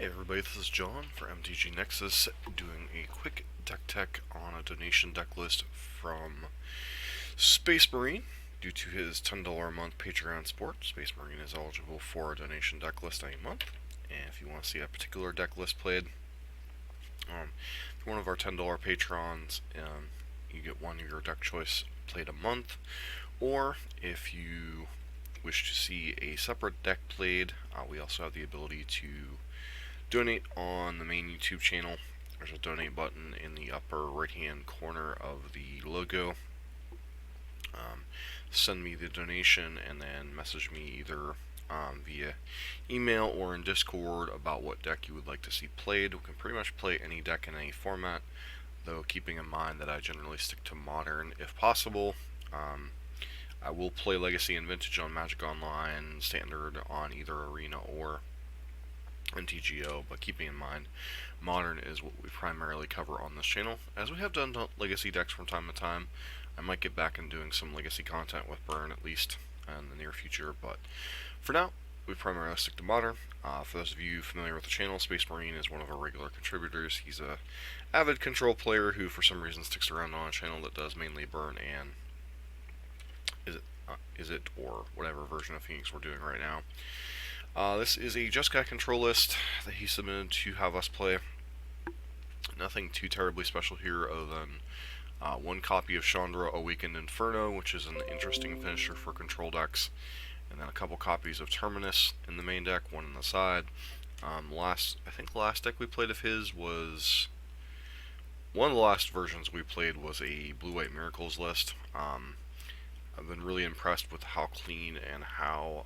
Hey everybody, this is John for MTG Nexus, doing a quick deck tech on a donation deck list from Space Marine. Due to his $10 a month Patreon support, Space Marine is eligible for a donation deck list any month. And if you want to see a particular deck list played, if you're one of our $10 patrons, you get one of your deck choice played a month. Or if you wish to see a separate deck played, we also have the ability to donate on the main YouTube channel. There's a donate button in the upper right hand corner of the logo. Send me the donation and then message me either via email or in Discord about what deck you would like to see played. We can pretty much play any deck in any format, though keeping in mind that I generally stick to Modern if possible. I will play Legacy and Vintage on Magic Online, Standard on either Arena or mtgo, but keeping in mind Modern is what we primarily cover on this channel. As we have done Legacy decks from time to time, I might get back into doing some Legacy content with Burn at least in the near future, but for now we primarily stick to Modern. For those of you familiar with the channel, Space Marine is one of our regular contributors. He's a avid Control player who for some reason sticks around on a channel that does mainly Burn and is it or whatever version of Phoenix we're doing right now. This is a Jeskai control list that he submitted to have us play. Nothing too terribly special here other than one copy of Chandra Awakened Inferno, which is an interesting finisher for control decks, and then a couple copies of Terminus in the main deck, one on the side. I think the last deck we played of his was one of the last versions we played was a Blue-White Miracles list. I've been really impressed with how clean and how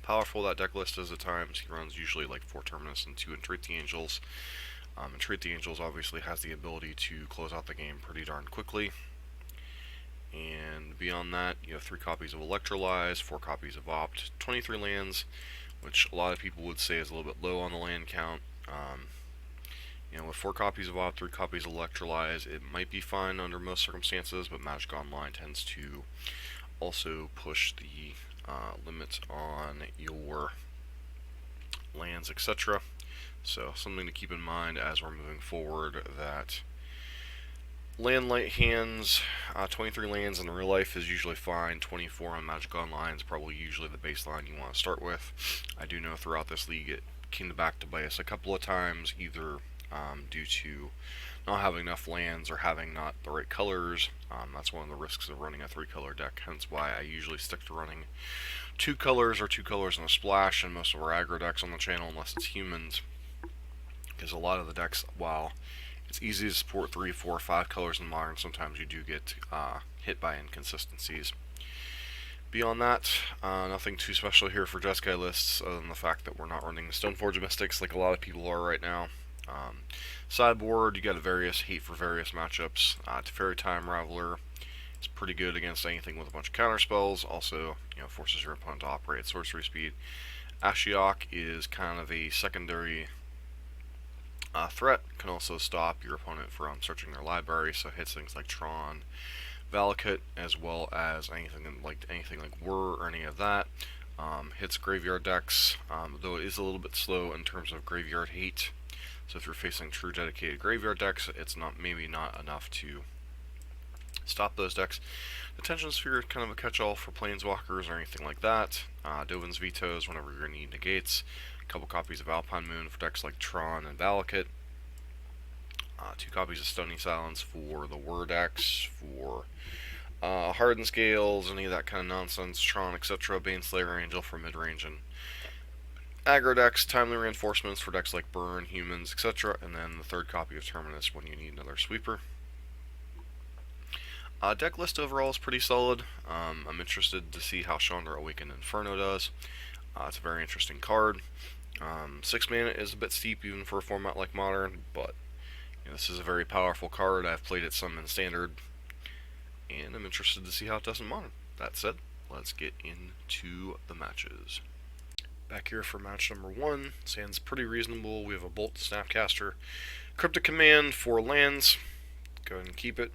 powerful that deck list is at times. He runs usually like 4 Terminus and 2 Entreat the Angels. Entreat the Angels obviously has the ability to close out the game pretty darn quickly. And beyond that, you have 3 copies of Electrolyze, 4 copies of Opt, 23 lands, which a lot of people would say is a little bit low on the land count. With 4 copies of Opt, 3 copies of Electrolyze, it might be fine under most circumstances, but Magic Online tends to also push the limits on your lands, etc. So something to keep in mind as we're moving forward, that land light hands, 23 lands in real life is usually fine. 24 on Magic Online is probably usually the baseline you want to start with. I do know throughout this league it came back to bite us a couple of times, either due to not having enough lands or having not the right colors. That's one of the risks of running a 3-color deck, hence why I usually stick to running 2 colors or 2 colors and a splash in most of our aggro decks on the channel, unless it's humans, because a lot of the decks, while it's easy to support 3, 4, 5 colors in Modern, sometimes you do get hit by inconsistencies. Beyond that, nothing too special here for Jeskai lists, other than the fact that we're not running Stoneforge Mystics like a lot of people are right now. Sideboard, you got various Hate for various matchups. Teferi Time Raveler is pretty good against anything with a bunch of counter spells. Also, forces your opponent to operate at sorcery speed. Ashiok is kind of a secondary threat. Can also stop your opponent from searching their library, so hits things like Tron, Valakut, as well as anything like Whir or any of that. Hits graveyard decks, though it is a little bit slow in terms of graveyard hate. So if you're facing true dedicated graveyard decks, it's maybe not enough to stop those decks. The Tension Sphere is kind of a catch-all for Planeswalkers or anything like that. Dovin's Vetoes whenever you're going to need negates. A couple copies of Alpine Moon for decks like Tron and Valakut. 2 copies of Stony Silence for the Whir decks, for Hardened Scales, any of that kind of nonsense, Tron, etc. Baneslayer Angel for mid-range and aggro decks, Timely Reinforcements for decks like Burn, Humans, etc. And then the 3rd copy of Terminus when you need another sweeper. Deck list overall is pretty solid. I'm interested to see how Chandra Awakened Inferno does. It's a very interesting card. 6 mana is a bit steep even for a format like Modern, but this is a very powerful card. I've played it some in Standard, and I'm interested to see how it does in Modern. That said, let's get into the matches. Back here for match number 1. Sounds pretty reasonable. We have a Bolt Snapcaster, Cryptic Command for lands. Go ahead and keep it.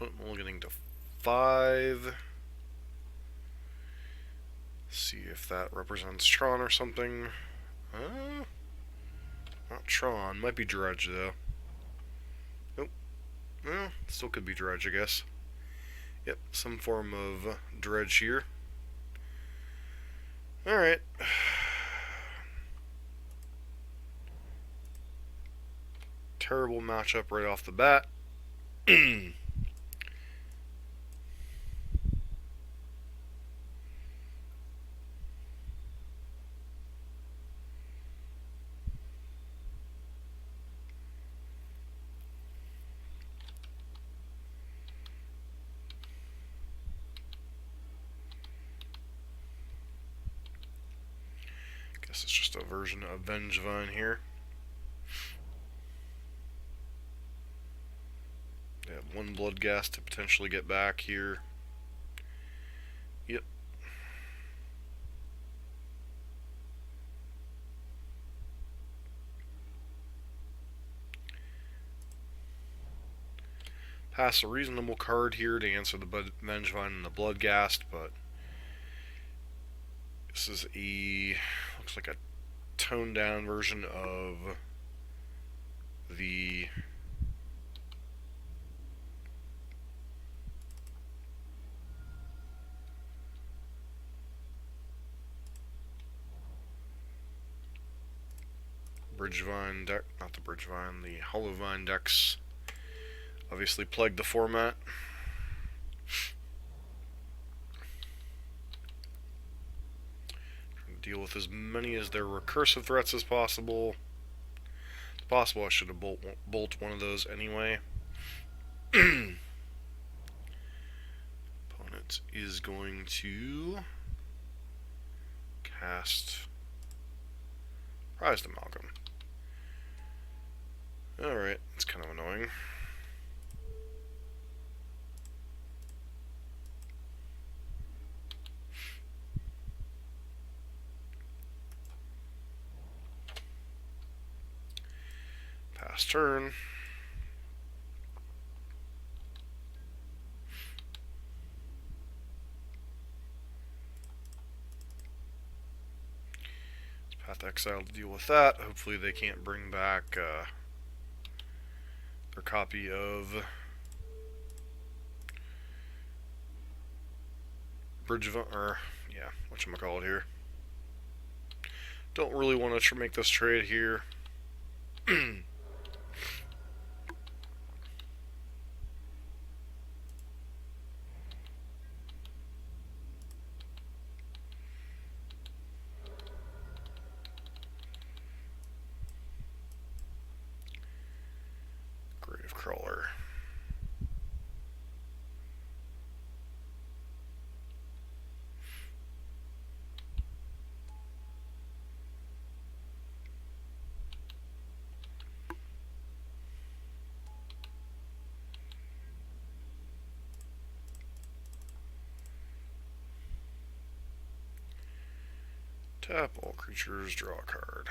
Opponent mulliganing to 5. See if that represents Tron or something. Not Tron. Might be Dredge, though. Nope. Well, still could be Dredge, I guess. Yep, some form of Dredge here. Alright. Terrible matchup right off the bat. Guess it's just a version of Vengevine here. They have 1 blood gas to potentially get back here. Yep. Pass a reasonable card here to answer the Vengevine and the Bloodghast, but this is looks like a toned down version of the Bridgevine deck, not the Bridgevine, the Hollowvine decks obviously plague the format. Trying to deal with as many as their recursive threats as possible. It's possible I should have bolt one of those anyway. Opponent is going to cast Prized Amalgam. Alright, it's kind of annoying. Pass turn. Path Exile to deal with that. Hopefully they can't bring back their copy of whatchamacallit here. Don't really want to make this trade here. Crawler. Tap all creatures, draw a card.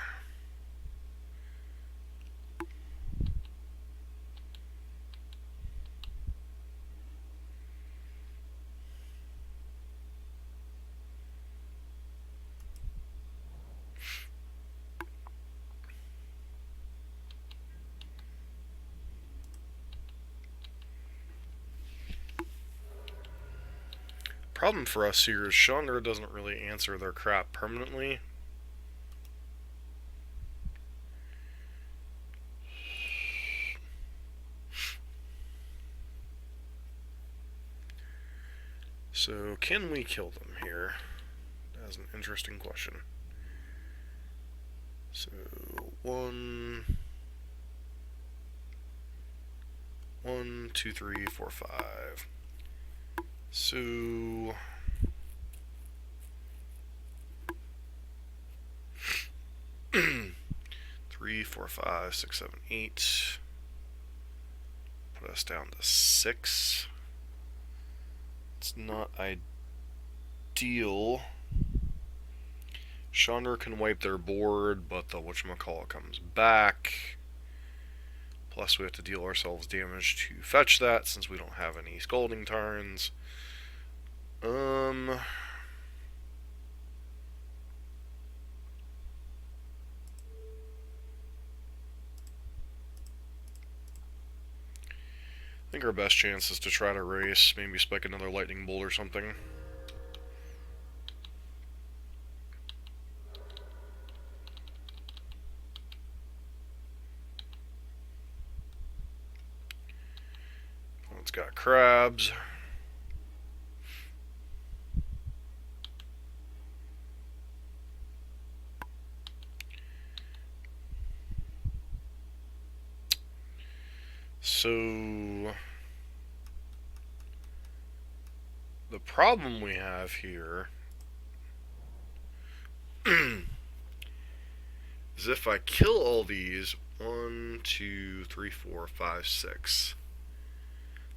Problem for us here is Chandra doesn't really answer their crap permanently. So, can we kill them here? That's an interesting question. So, 1, 2, 3, 4, 5. So, three, 4, 5, 6, 7, 8. Put us down to 6. It's not ideal. Chandra can wipe their board, but the whatchamacallit comes back. Plus we have to deal ourselves damage to fetch that since we don't have any Scalding Tarns. I think our best chance is to try to race, maybe spike another lightning bolt or something. It's got crabs. So the problem we have here is if I kill all these, 1, 2, 3, 4, 5, 6.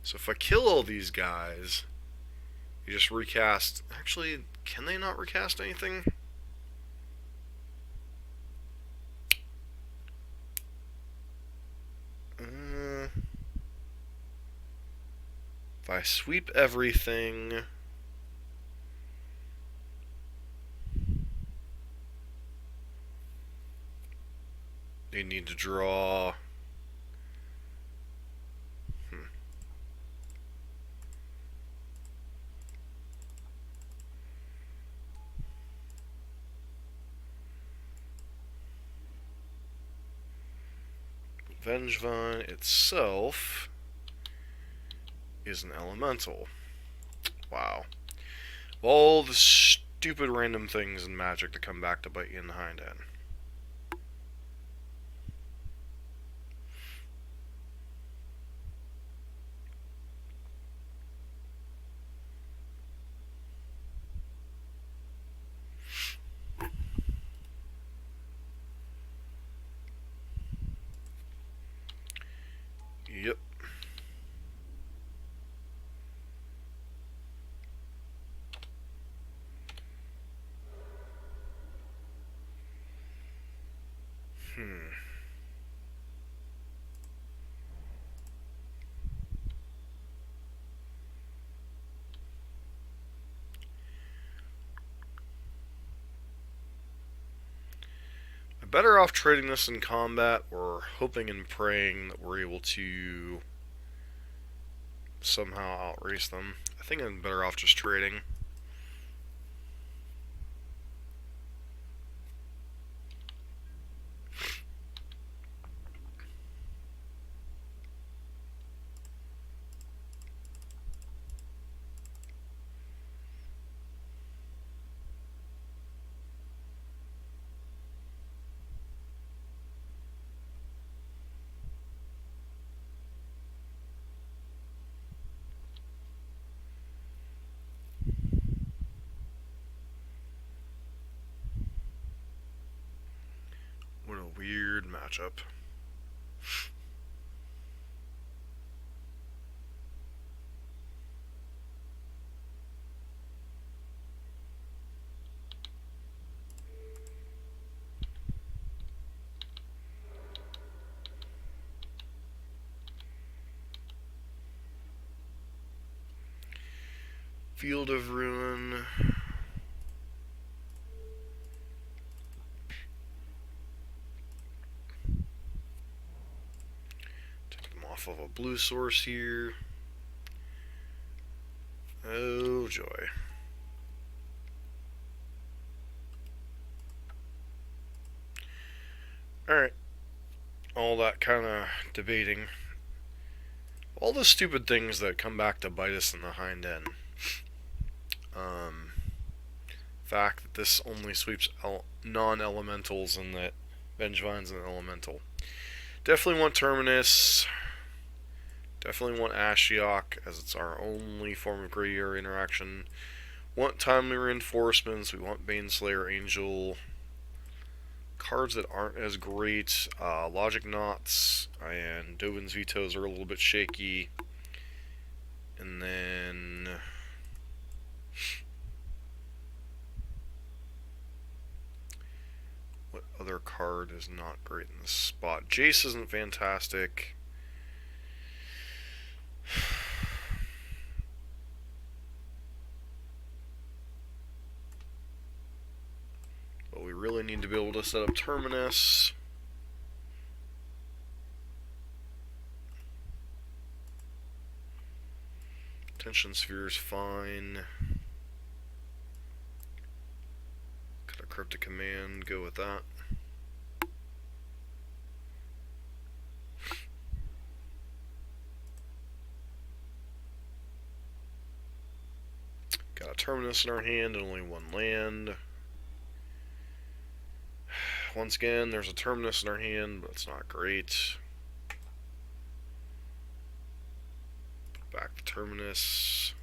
So if I kill all these guys, you just recast. Actually, can they not recast anything? If I sweep everything, they need to draw. Vengevine itself is an elemental. Wow. All the stupid random things in Magic to come back to bite you in the hind end. Yep. I'm better off trading this in combat or hoping and praying that we're able to somehow outrace them. I think I'm better off just trading. What a weird matchup. Field of Ruin. Take them off of a blue source here. Oh joy. Alright. All that kind of debating. All the stupid things that come back to bite us in the hind end. Fact that this only sweeps non-elementals and that Vengevine's an elemental. Definitely want Terminus. Definitely want Ashiok as it's our only form of gray area interaction. Want Timely Reinforcements. We want Baneslayer Angel. Cards that aren't as great. Logic Knots and Dovin's Vetoes are a little bit shaky. And then what other card is not great in this spot? Jace isn't fantastic. need to be able to set up Terminus. Tension sphere is fine. Could a cryptic command go with that? Got a Terminus in our hand and only one land. Once again, there's a Terminus in our hand, but it's not great. Back to Terminus.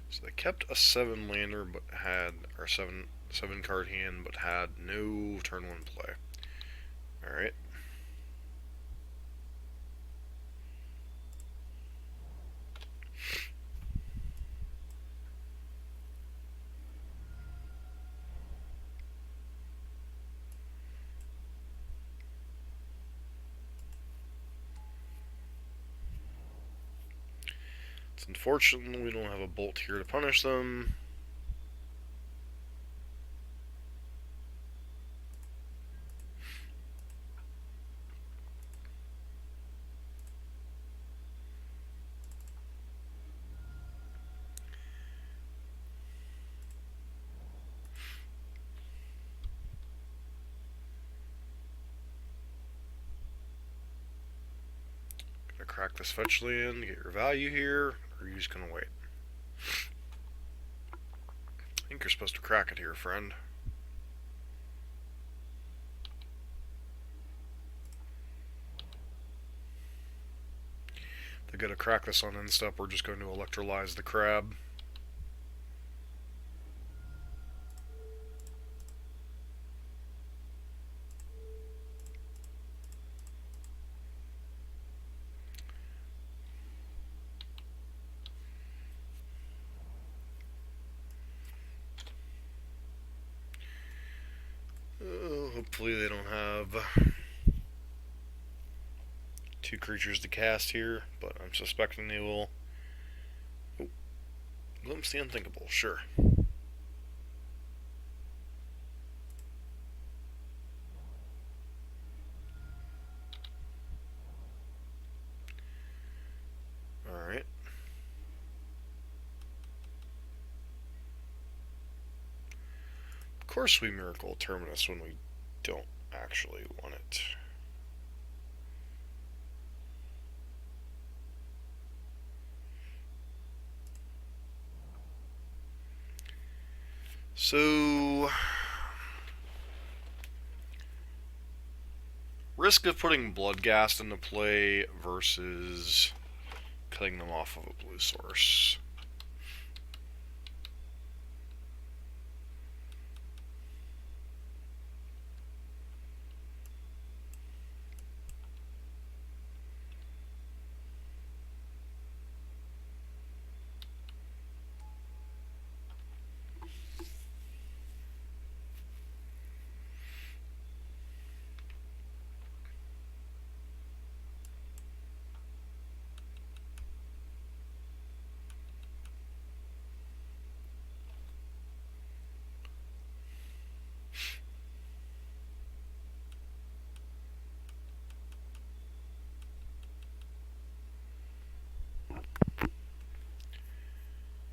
So they kept a 7-lander, but had our 7 card hand, but had no turn 1 play. All right. It's unfortunate we don't have a bolt here to punish them. Gonna crack this fetch land, get your value here, or are you just gonna wait? I think you're supposed to crack it here, friend. They're gonna crack this on end step, we're just going to electrolyze the crab. Hopefully they don't have 2 creatures to cast here, but I'm suspecting they will. Oh, glimpse the unthinkable, sure. Alright. Of course we Miracle Terminus when we don't actually want it. So, risk of putting Bloodghast into play versus cutting them off of a blue source.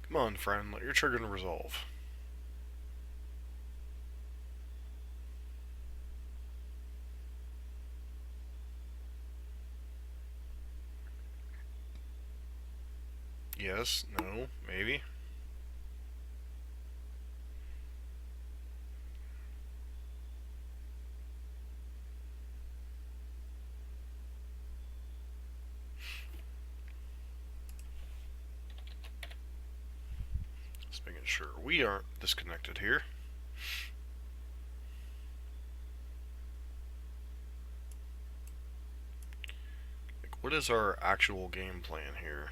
Come on, friend, let your trigger resolve. Yes, no, maybe. Just making sure we aren't disconnected here. Like, what is our actual game plan here?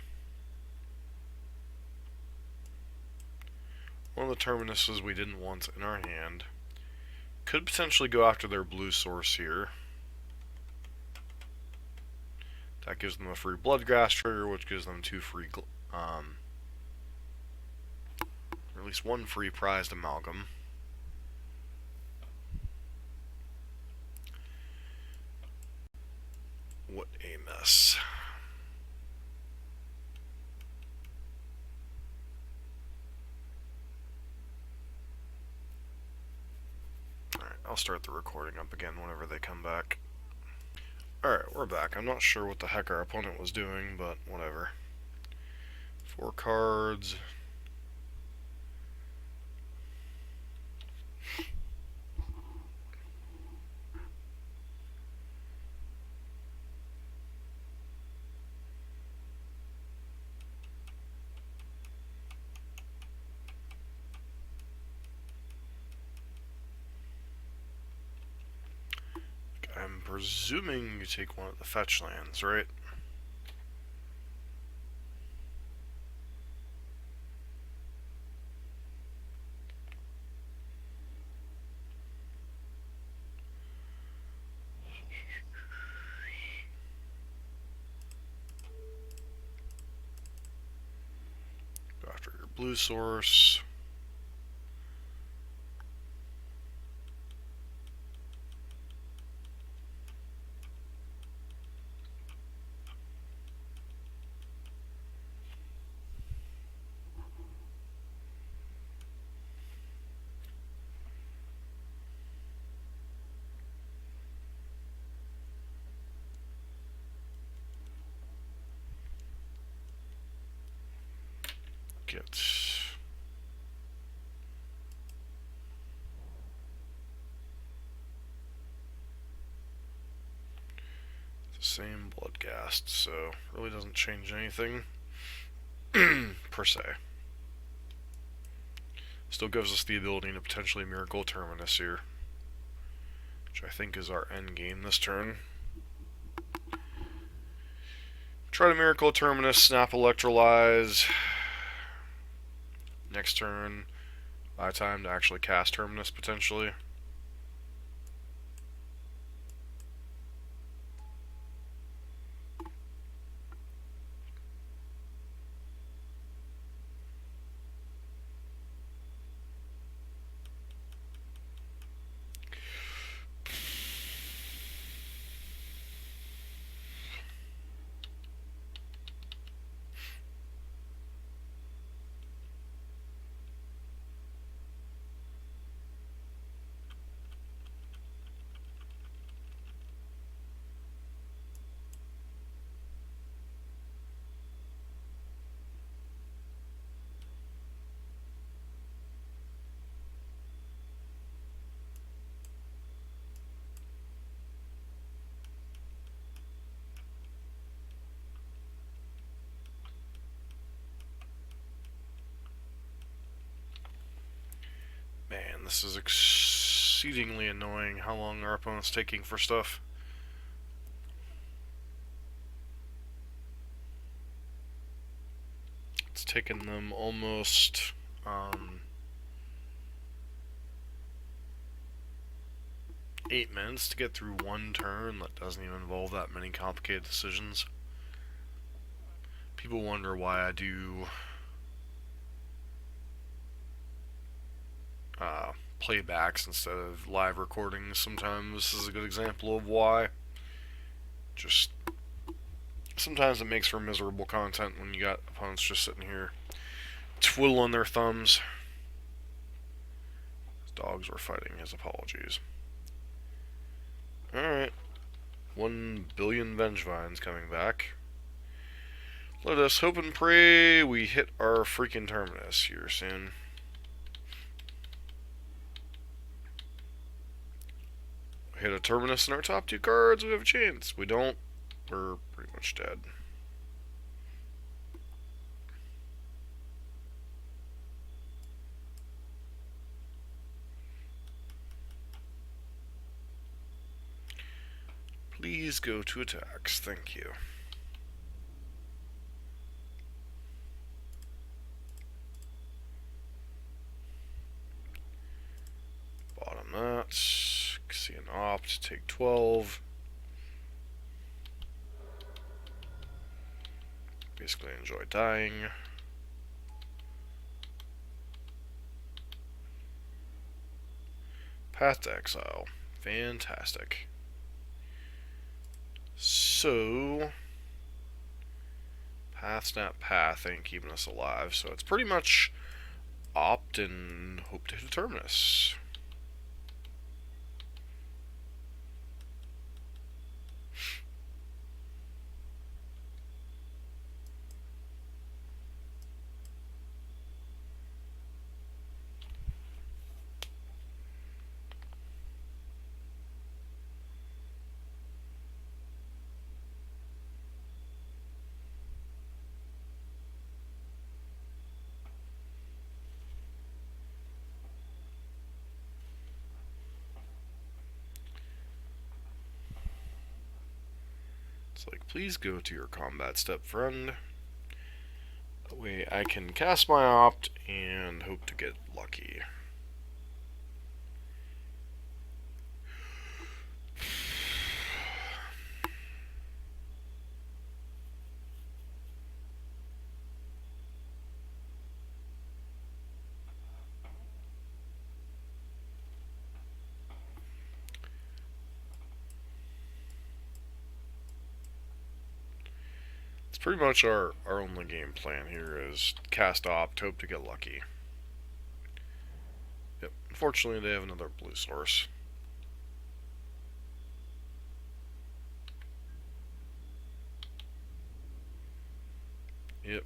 One of the Terminuses we didn't want in our hand Could potentially go after their blue source here. That gives them a free Bloodgrass trigger, which gives them 2 free, or at least 1 free prized amalgam. What a mess. Alright, I'll start the recording up again whenever they come back. Alright, we're back. I'm not sure what the heck our opponent was doing, but whatever. 4 cards. I'm presuming you take one of the fetch lands, right? Go after your blue source. Get the same Bloodghast, so really doesn't change anything per se. Still gives us the ability to potentially Miracle Terminus here, which I think is our end game this turn. Try to Miracle Terminus, snap Electrolyze. Next turn, buy time to actually cast Terminus potentially. Man, this is exceedingly annoying how long our opponent's taking for stuff. It's taken them almost 8 minutes to get through one turn that doesn't even involve that many complicated decisions. People wonder why I do playbacks instead of live recordings. Sometimes this is a good example of why. Just sometimes it makes for miserable content when you got opponents just sitting here twiddling their thumbs. His dogs were fighting. His apologies. Alright. 1 billion Vengevines coming back. Let us hope and pray we hit our freaking Terminus here soon. Hit a Terminus in our top 2 cards, we have a chance. We don't, we're pretty much dead. Please go to attacks, thank you. Bottom that. opt, take 12. Basically enjoy dying. Path to exile. Fantastic. So, path's not path, ain't keeping us alive, so it's pretty much opt and hope to hit a terminus. It's like, please go to your combat step, friend. That way I can cast my opt and hope to get lucky. It's pretty much our only game plan here is cast opt, hope to get lucky. Yep, unfortunately they have another blue source. Yep.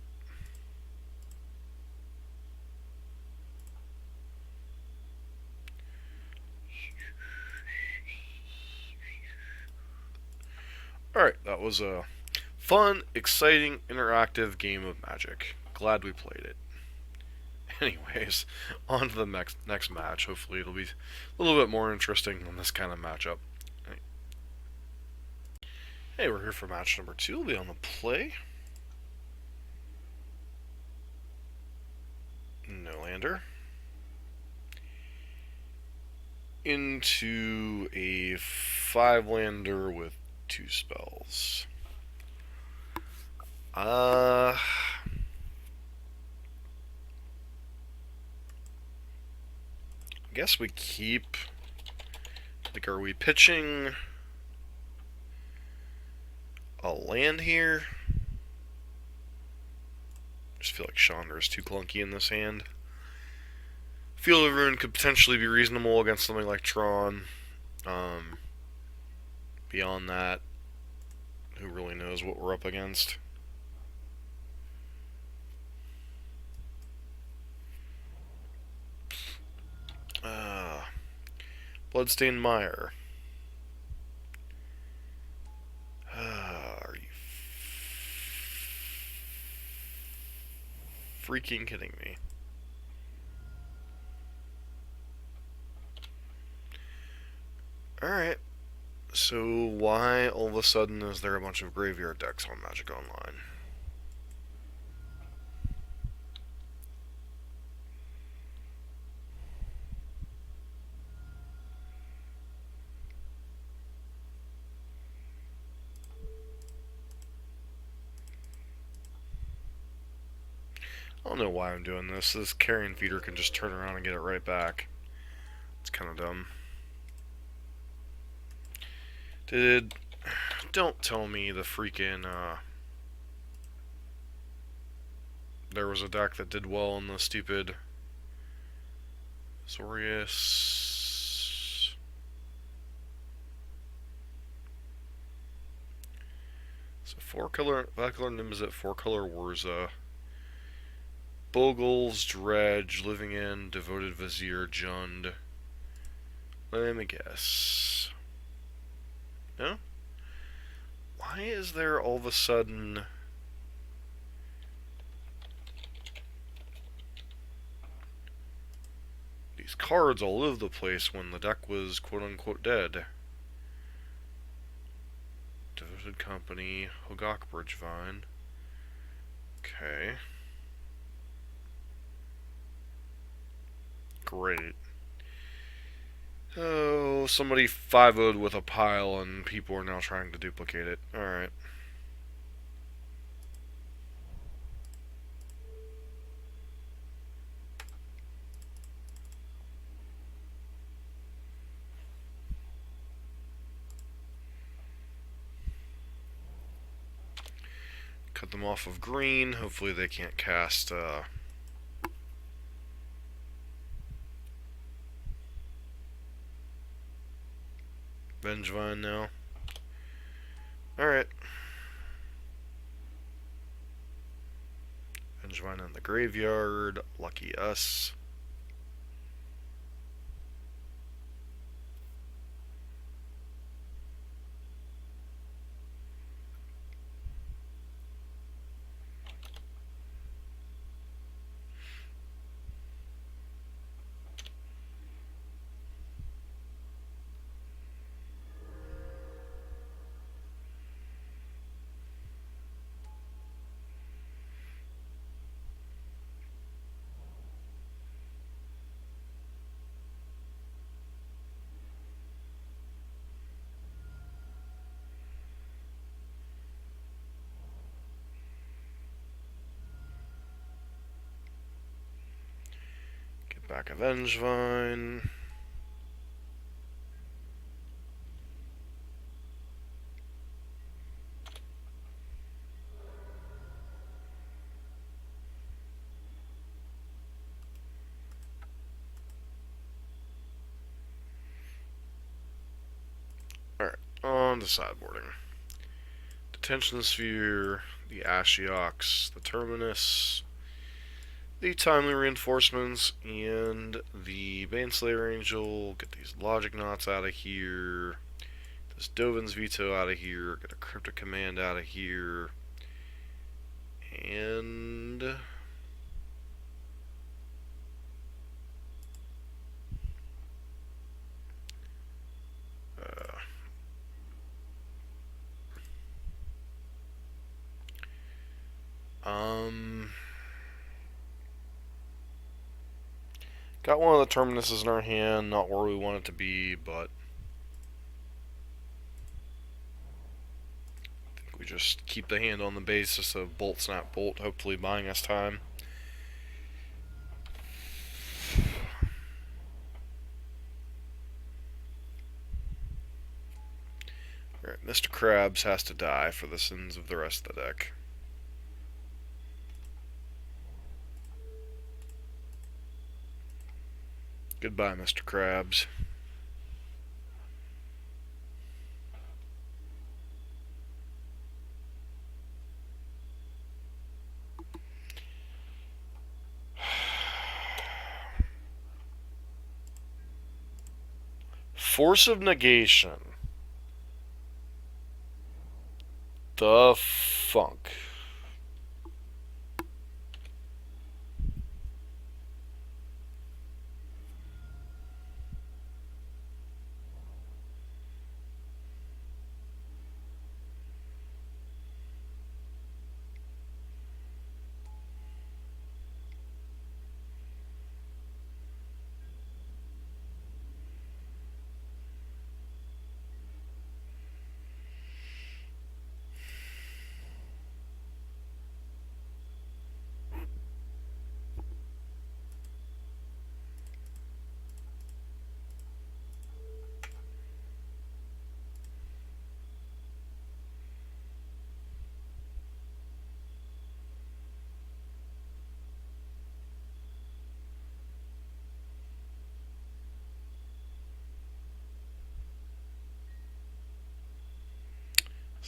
Alright, that was a fun, exciting, interactive game of Magic. Glad we played it. Anyways, on to the next match. Hopefully it'll be a little bit more interesting than this kind of matchup. Hey, we're here for match number 2. We'll be on the play. No lander. Into a 5-lander with 2 spells. I guess we keep... Like, are we pitching a land here? Just feel like Chandra is too clunky in this hand. Field of Ruin could potentially be reasonable against something like Tron. Beyond that, who really knows what we're up against? Bloodstained Mire. Are you freaking kidding me? Alright. So why all of a sudden is there a bunch of graveyard decks on Magic Online? I don't know why I'm doing this. This carrion feeder can just turn around and get it right back. It's kind of dumb. Don't tell me the freaking, there was a deck that did well in the stupid Zorius. So 4-color, 5-color Nimzit, 4-color Warza, Bogles, Dredge, Living In, Devoted Vizier, Jund. Let me guess. No? Why is there all of a sudden... these cards all over the place when the deck was quote-unquote dead? Devoted Company, Hogak Bridgevine. Okay. Great. Oh, somebody 5-0'd with a pile and people are now trying to duplicate it. Alright. Cut them off of green. Hopefully they can't cast Vengevine now. Alright. Vengevine in the graveyard. Lucky us. Get back a Vengevine. Alright, on to sideboarding. Detention Sphere, the Ashiox, the Terminus, the Timely Reinforcements, and the Baneslayer Angel. Get these Logic Knots out of here. This Dovin's Veto out of here. Get a Cryptic Command out of here. And got one of the Terminuses in our hand, not where we want it to be, but I think we just keep the hand on the basis of Bolt, Snap, Bolt, hopefully buying us time. Alright, Mr. Krabs has to die for the sins of the rest of the deck. Goodbye, Mr. Krabs. Force of Negation. The funk.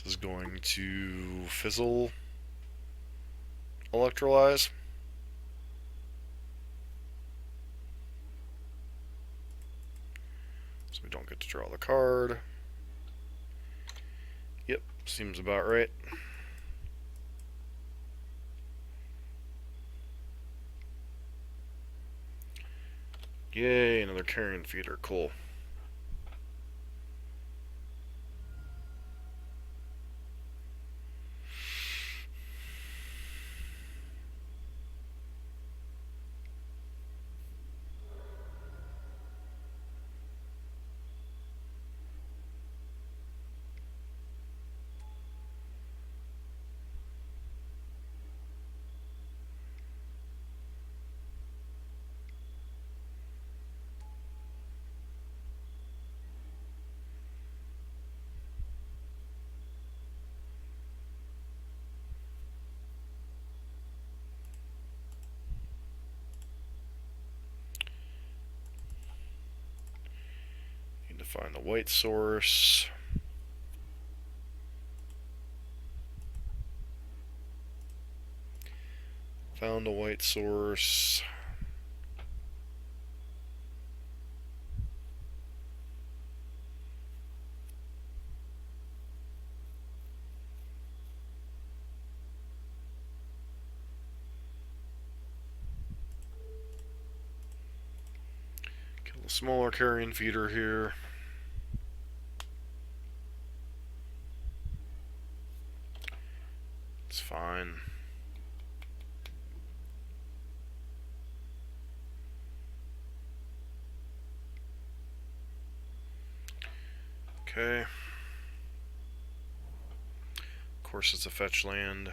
This is going to fizzle, electrolyze. So we don't get to draw the card. Yep, seems about right. Yay, another carrion feeder, cool. Find the white source. Found a white source. Kill the smaller carrion feeder here. It's fine. Okay. Of course, it's a fetch land.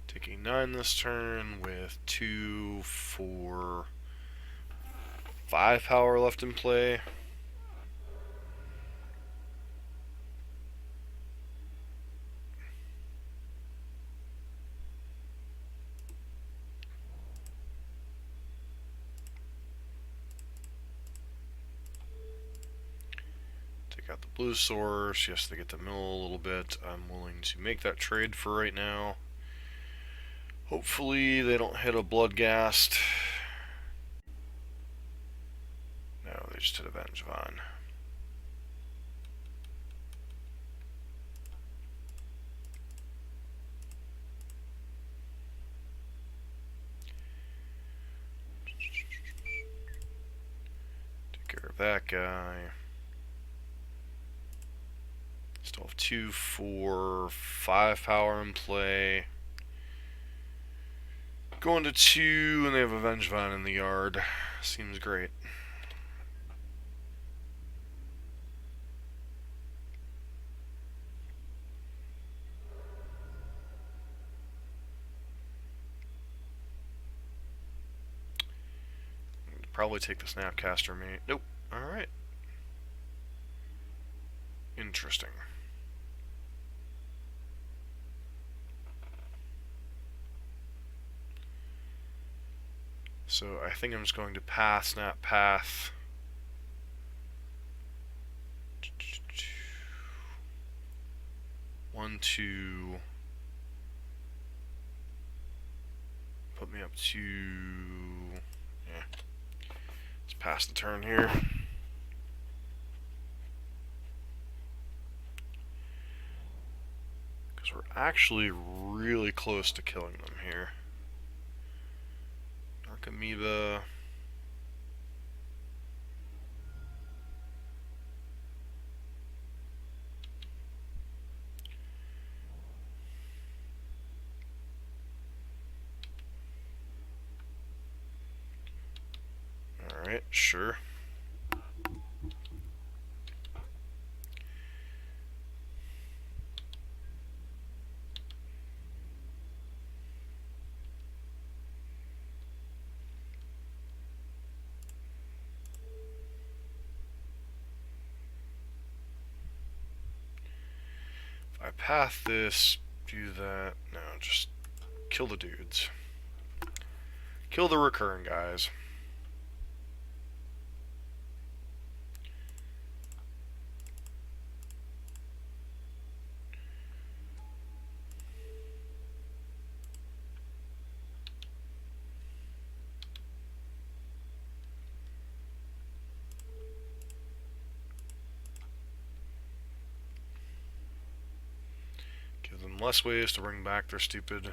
Taking 9 this turn with 2, 4, 5 power left in play. Take out the blue source. Yes, they get to mill a little bit. I'm willing to make that trade for right now. Hopefully they don't hit a Bloodghast. No, they just hit a Vengevine. Take care of that guy. Still have 2, 4, 5 power in play. Going to 2, and they have a Vengevine in the yard. Seems great. Probably take the Snapcaster mate. Nope. Alright. Interesting. So I think I'm just going to pass, snap, path. One, two. Put me up to... Yeah. Let's pass the turn here. Because we're actually really close to killing them here. Dark Amoeba. Alright, sure. I path this, do that. No, just kill the dudes. Kill the recurring guys. Give them less ways to bring back their stupid...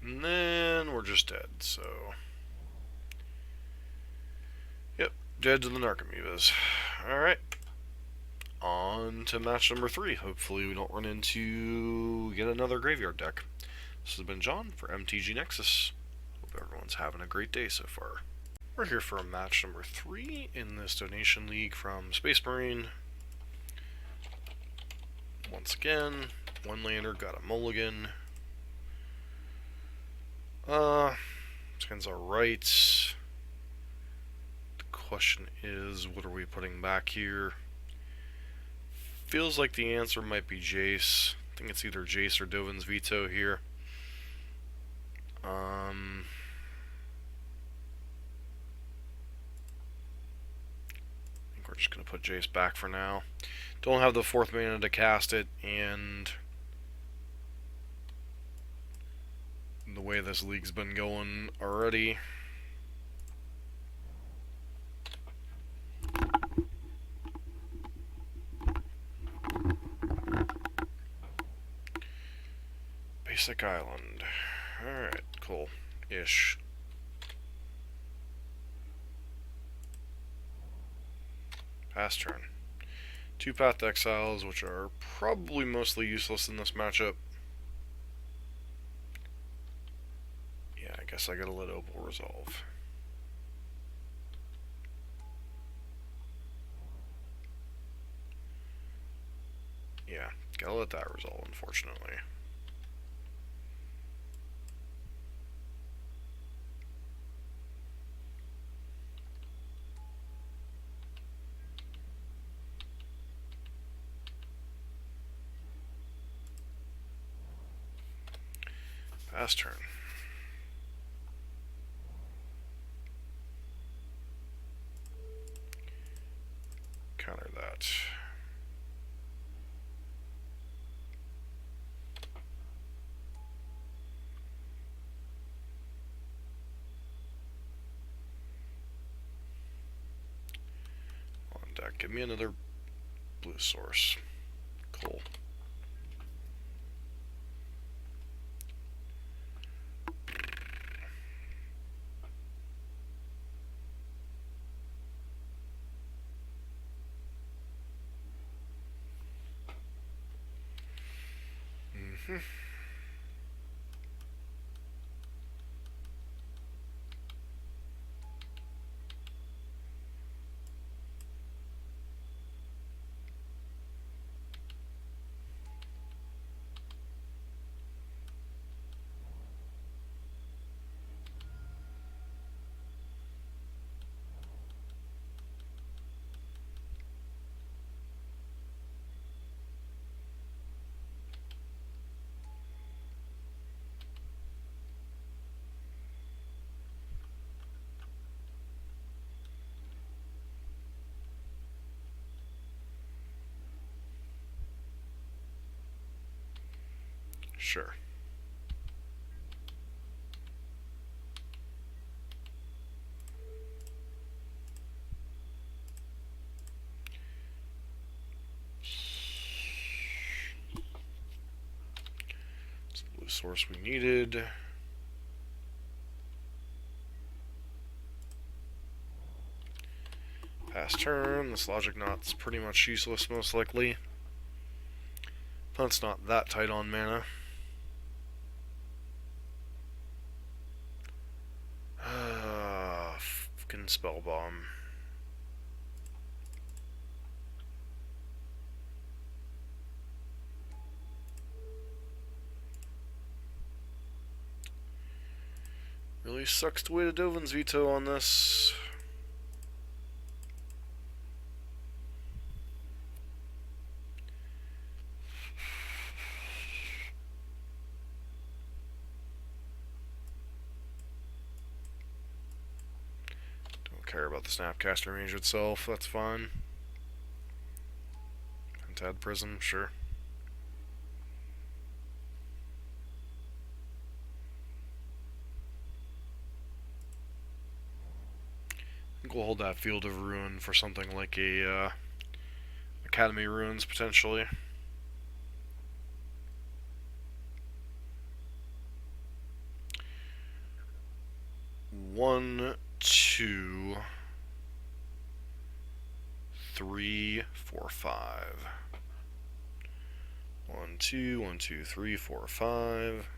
And then we're just dead, so... Dead to the Narcomoebas. Alright. On to match number 3. Hopefully we don't run into yet another graveyard deck. This has been John for MTG Nexus. Hope everyone's having a great day so far. We're here for match number 3 in this donation league from Space Marine. Once again, one lander got a mulligan. Skins alright. The question is, what are we putting back here? Feels like the answer might be Jace. I think it's either Jace or Dovin's Veto here. I think we're just going to put Jace back for now. Don't have the 4th mana to cast it, and the way this league's been going already. Basic Island. Alright, cool. Ish. Pass turn. 2-path exiles, which are probably mostly useless in this matchup. Yeah, I guess I gotta let Opal resolve. Yeah, gotta let that resolve, unfortunately. Pass turn. Counter that. On deck, give me another blue source. Cool. Sure. It's the blue source we needed. Pass turn. This Logic Knot's pretty much useless, most likely. Opponent's not that tight on mana. Fucking Spell Bomb. Really sucks to wait a Dovin's Veto on this. Don't care about the Snapcaster range itself, that's fine. Pentad Prism, sure. I think we'll hold that Field of Ruin for something like a Academy Ruins, potentially. One, two. 3, 4, 5. 1, 2, 1, 2, 3, 4, 5.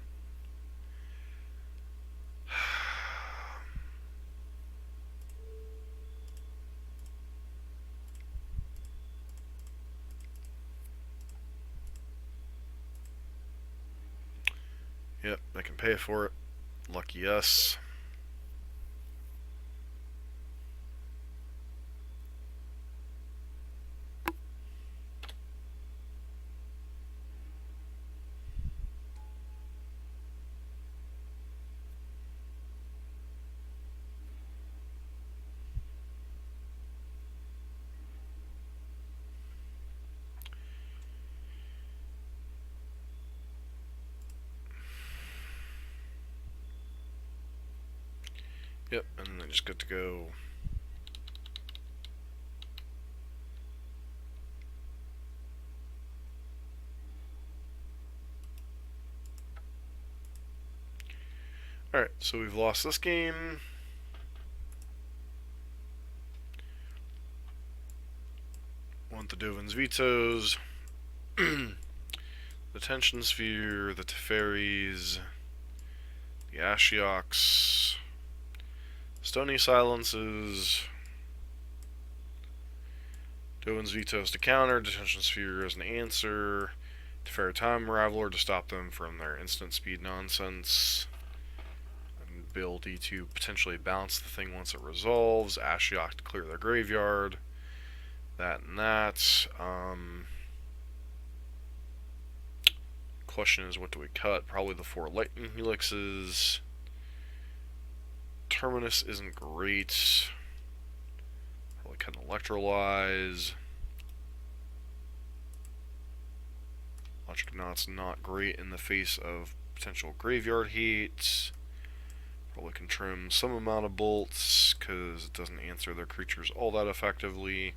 Yep, I can pay for it. Lucky us. Yep, and then I just get to go. Alright, so we've lost this game. Want the Dovin's Vetoes. The Tension Sphere, the Teferis, the Ashioks, Stony Silences, Dovin's Vetoes to counter, Detention Sphere as an answer, Teferi Time Raveler to stop them from their instant speed nonsense, and ability to potentially bounce the thing once it resolves, Ashiok to clear their graveyard, that and that. Question is, what do we cut? Probably the 4 Lightning Helixes. Terminus isn't great. Probably cut an Electrolyze. Electric Knot's not great in the face of potential graveyard heat. Probably can trim some amount of bolts because it doesn't answer their creatures all that effectively.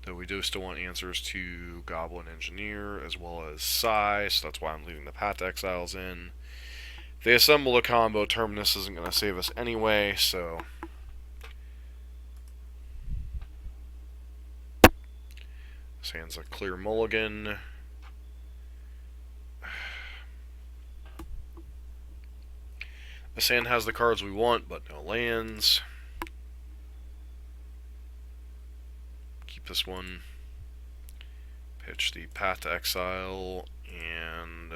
Though we do still want answers to Goblin Engineer as well as Psy, so that's why I'm leaving the Path to Exiles in. If they assemble a combo, Terminus isn't going to save us anyway, so... This hand's a clear mulligan. This hand has the cards we want, but no lands. Keep this one. Pitch the Path to Exile, and...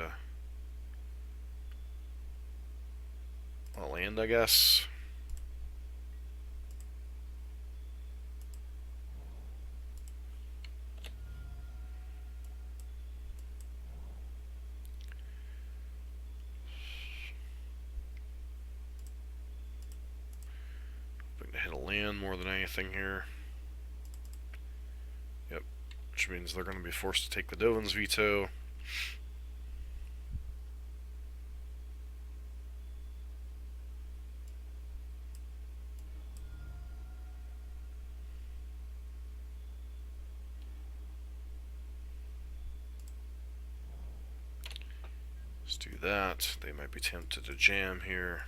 a land, I guess. Hoping to hit a land more than anything here. Yep, which means they're going to be forced to take the Dovin's Veto. Let's do that. They might be tempted to jam here.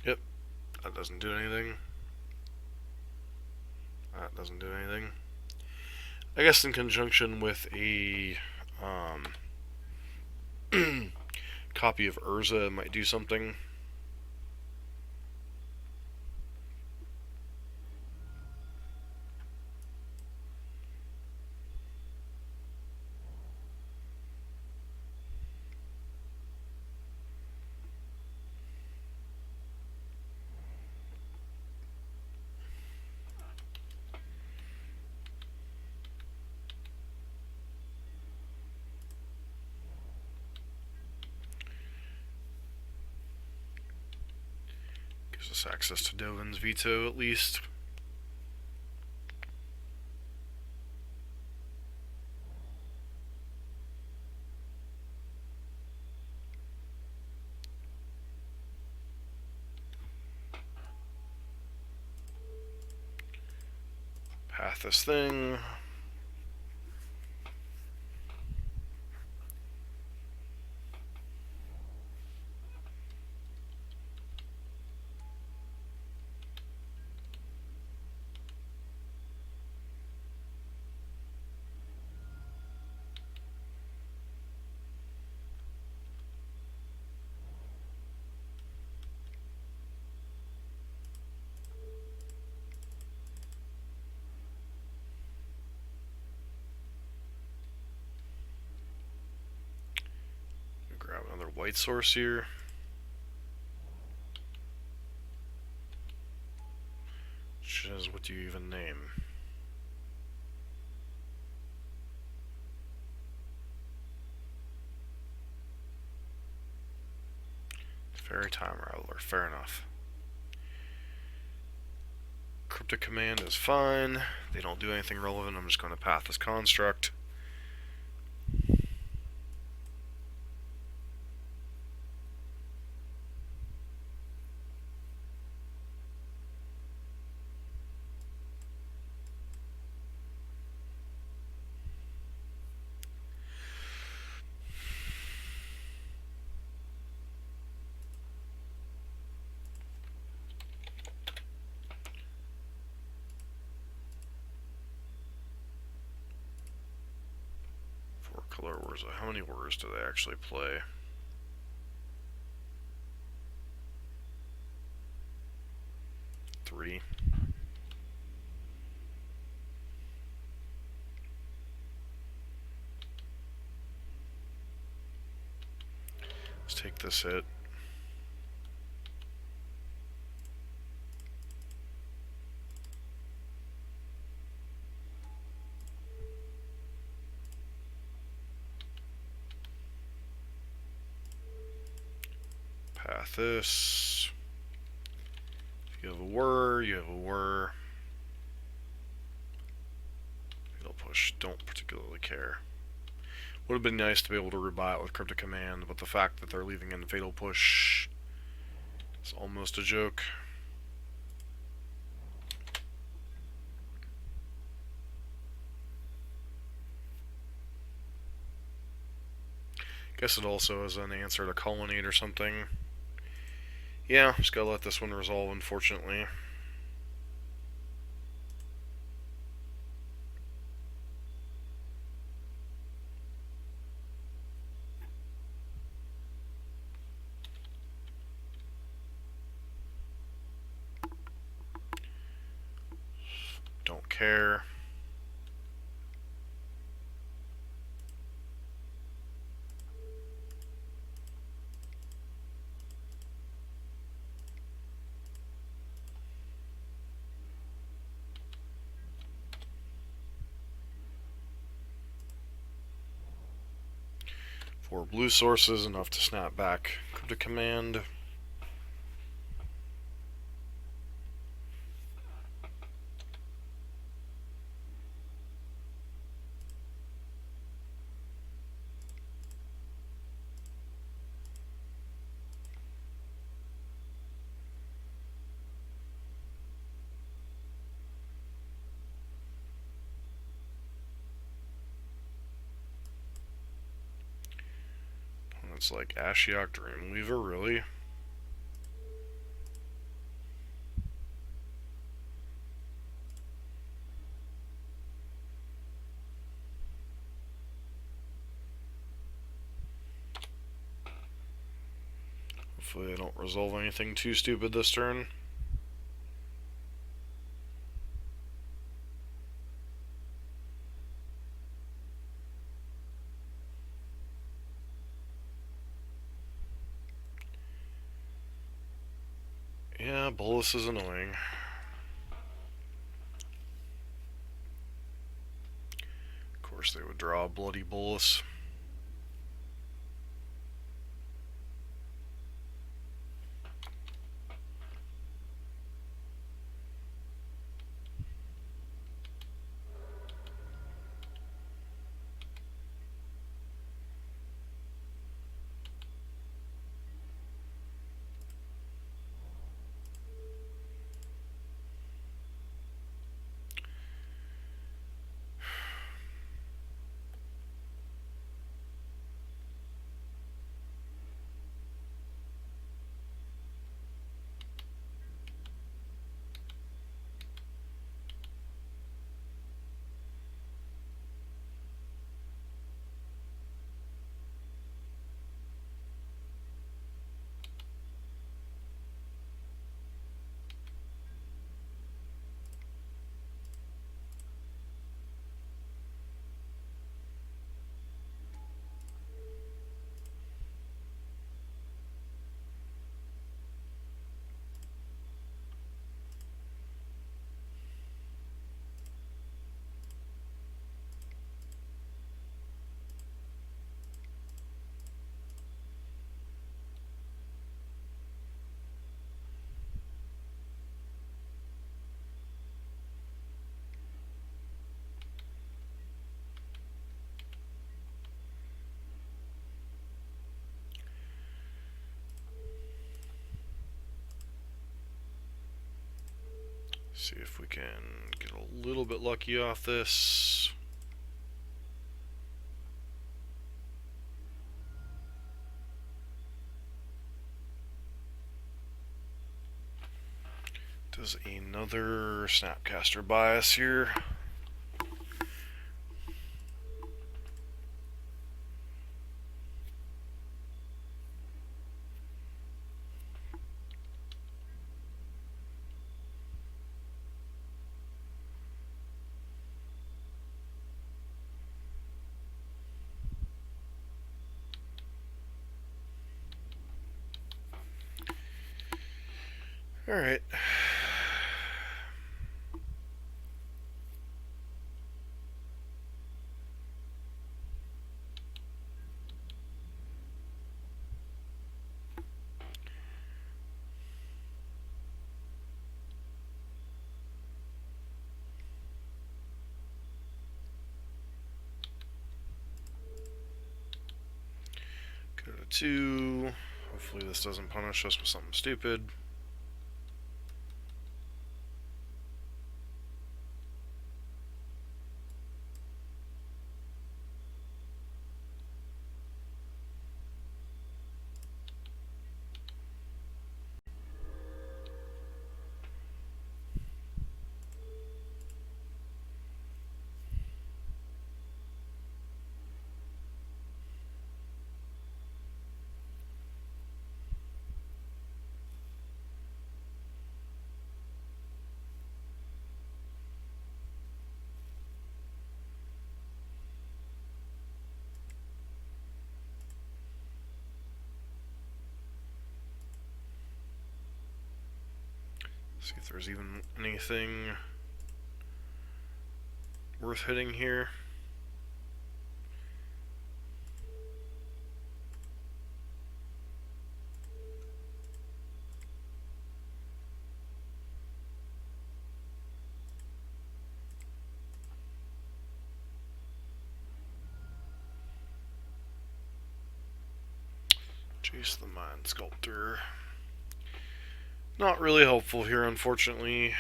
Yep, that doesn't do anything. That doesn't do anything. I guess in conjunction with a copy of Urza might do something. us access to Dovin's veto at least. Path this thing. Grab another white source here. Which is, what do you even name? Fairy Time Rattler, fair enough. Cryptic Command is fine. They don't do anything relevant. I'm just going to path this construct. Color words. How many words do they actually play? Three. Let's take this hit. Path this. If you have a whir, you have a whir. Fatal Push, don't particularly care. Would have been nice to be able to rebuy it with Cryptic Command, but the fact that they're leaving in Fatal Push is almost a joke. Guess it also is an answer to Colonnade or something. Yeah, just gotta let this one resolve, unfortunately. Don't care. Four blue sources, enough to snap back Cryptic Command. It's like Ashiok Dreamweaver, really? Hopefully I don't resolve anything too stupid this turn. Yeah, Bolus is annoying. Of course they would draw a Bloody Bolus. See if we can get a little bit lucky off this. Does another Snapcaster bias here. Alright. Go to 2. Hopefully this doesn't punish us with something stupid. See if there's even anything worth hitting here. Chase the Mind Sculptor. Not really helpful here, unfortunately.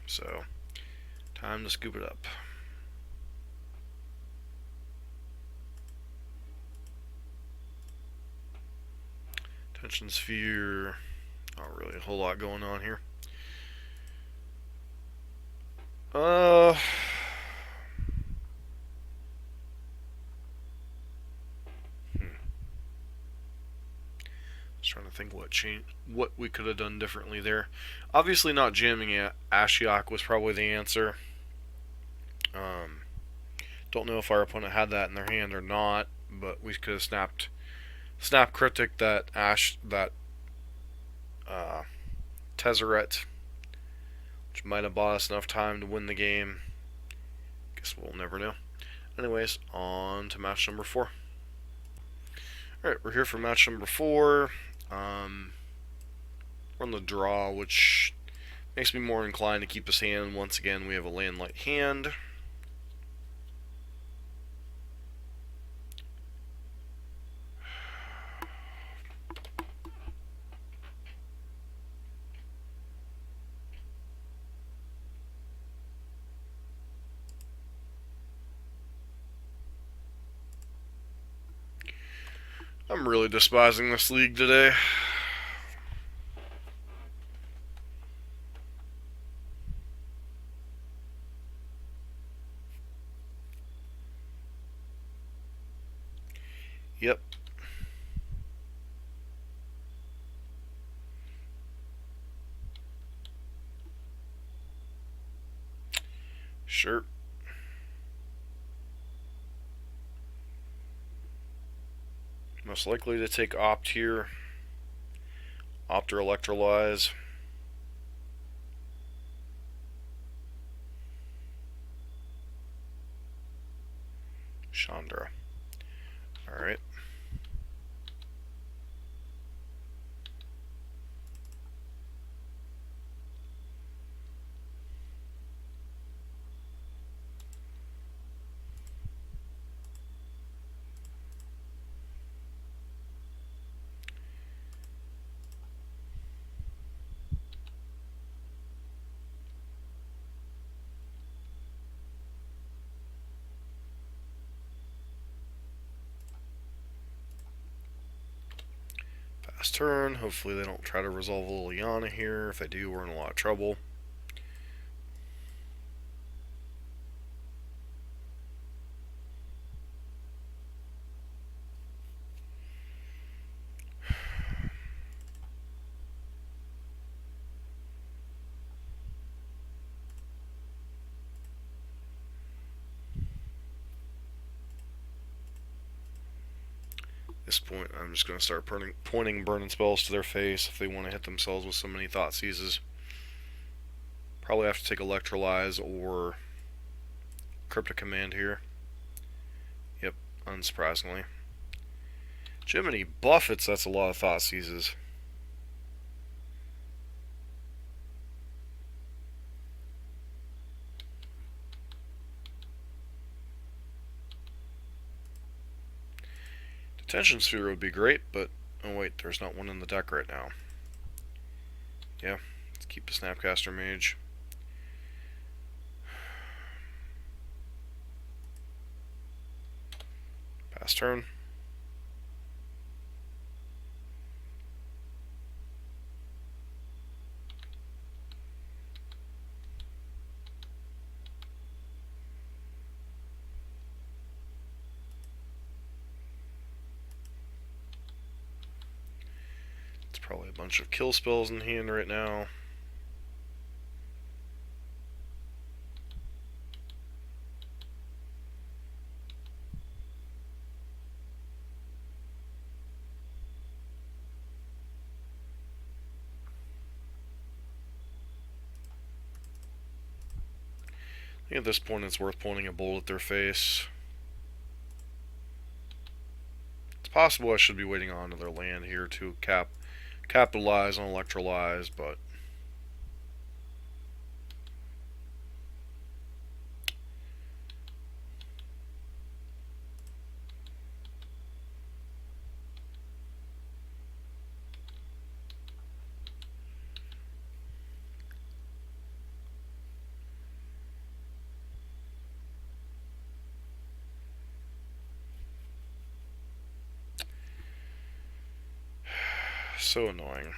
So, time to scoop it up. Tension Sphere. Not really a whole lot going on here. Just trying to think what we could have done differently there. Obviously, not jamming Ashiok was probably the answer. Don't know if our opponent had that in their hand or not, but we could have snap Cryptic that Tezzeret, which might have bought us enough time to win the game. Guess we'll never know. Anyways, on to match number 4. Alright, we're here for match number 4. We're on the draw, which makes me more inclined to keep his hand. Once again, we have a land light hand. I'm really despising this league today. Yep. Sure. Most likely to take Opt here. Opt or Electrolyze. Chandra. Alright. turn. Hopefully they don't try to resolve Liliana here. If they do, we're in a lot of trouble. At this point, I'm just going to start pointing burning spells to their face if they want to hit themselves with so many thought seizes. Probably have to take Electrolyze or Cryptic Command here. Yep, unsurprisingly. Jiminy Buffets, that's a lot of thought seizes. Detention Sphere would be great, but oh wait, there's not one in the deck right now. Yeah, let's keep the Snapcaster Mage. Pass turn. It's probably a bunch of kill spells in hand right now. I think at this point it's worth pointing a bolt at their face. It's possible I should be waiting on another land here to capitalize on Electrolyze, but so annoying.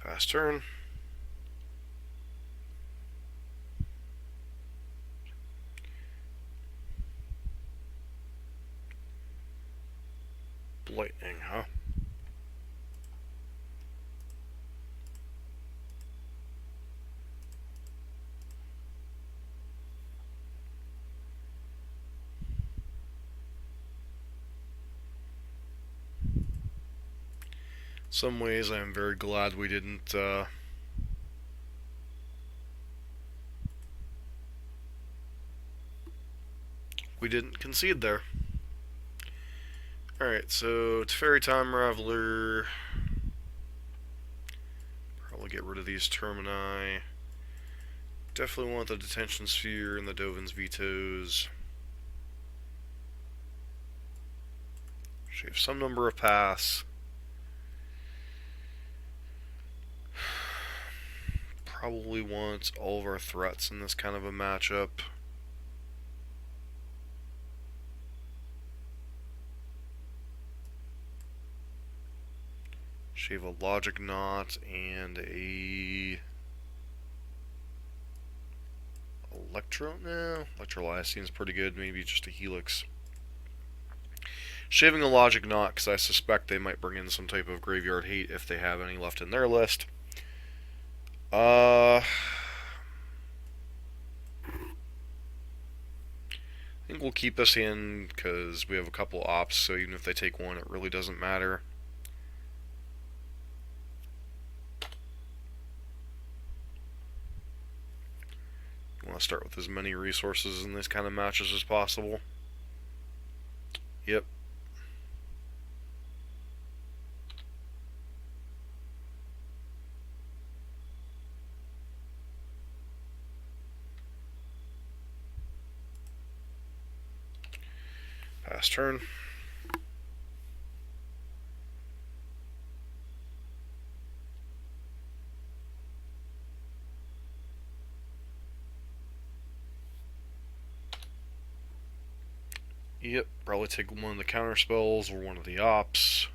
Pass turn. Lightning, huh? Some ways I am very glad we didn't concede there. Alright, so it's Fairy Time Raveler. Probably get rid of these Termini. Definitely want the Detention Sphere and the Dovin's Vetoes. Shave some number of paths. Probably want all of our threats in this kind of a matchup. Shave a Logic Knot and a Electrolyze seems pretty good. Maybe just a Helix. Shaving a Logic Knot because I suspect they might bring in some type of Graveyard Hate if they have any left in their list. I think we'll keep this in because we have a couple ops, so even if they take one, it really doesn't matter. want to start with as many resources in these kind of matches as possible. Yep. Pass turn. Yep, probably take one of the counter spells or one of the ops.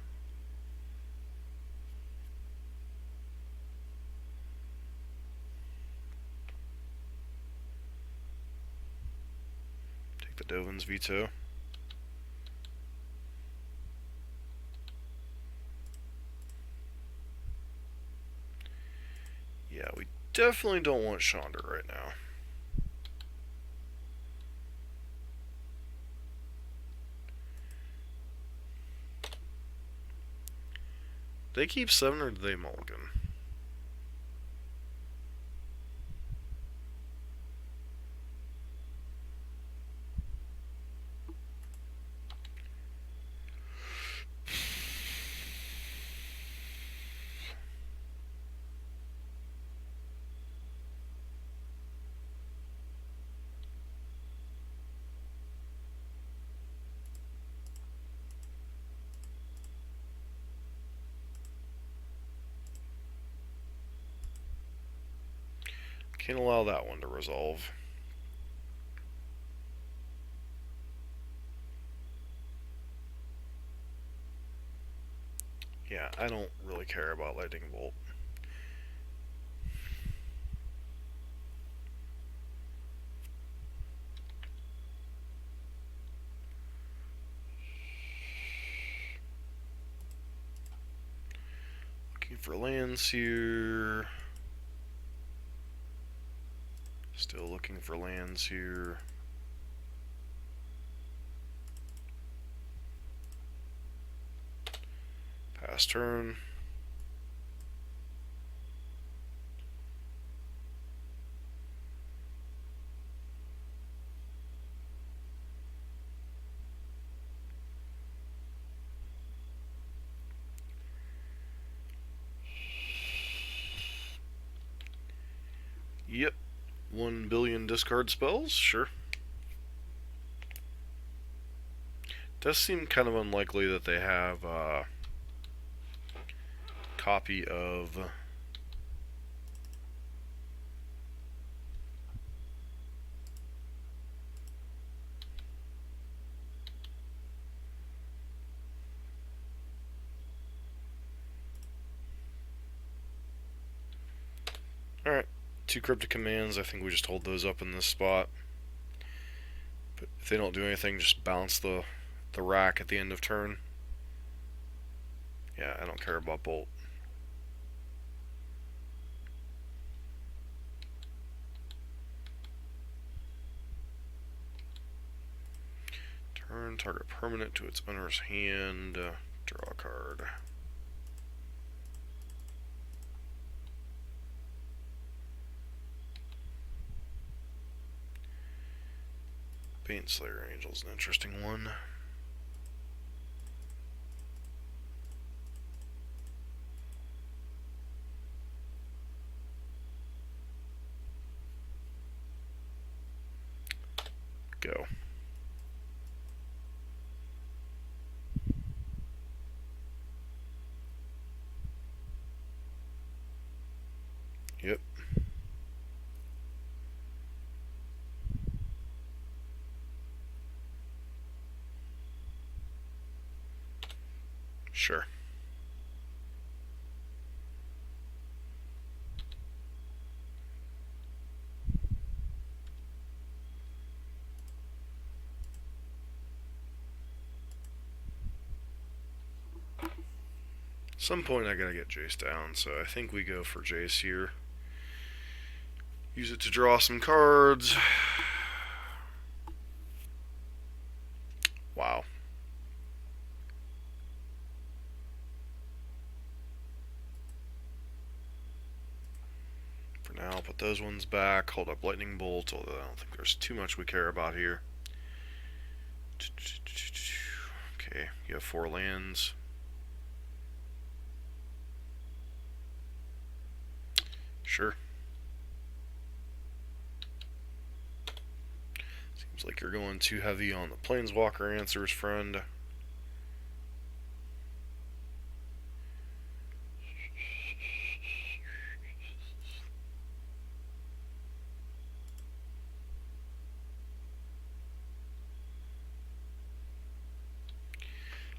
Take the Dovin's Veto. Yeah, we definitely don't want Chandra right now. They keep 7 or do they mulligan? Can't allow that one to resolve. Yeah, I don't really care about Lightning Bolt. Looking for lands here. Still looking for lands here. Pass turn. Yep. 1 billion discard spells, sure. Does seem kind of unlikely that they have a copy of Alright, 2 cryptic commands. I think we just hold those up in this spot. But if they don't do anything, just bounce the rack at the end of turn. Yeah, I don't care about Bolt. Turn, target permanent to its owner's hand. Draw a card. Slayer Angel's an interesting one. Go. Yep. Sure. Some point I gotta get Jace down, so I think we go for Jace here. Use it to draw some cards. Wow. For now, I'll put those ones back. Hold up lightning bolt, although I don't think there's too much we care about here. Okay, you have 4 lands. Sure. Seems like you're going too heavy on the Planeswalker answers, friend.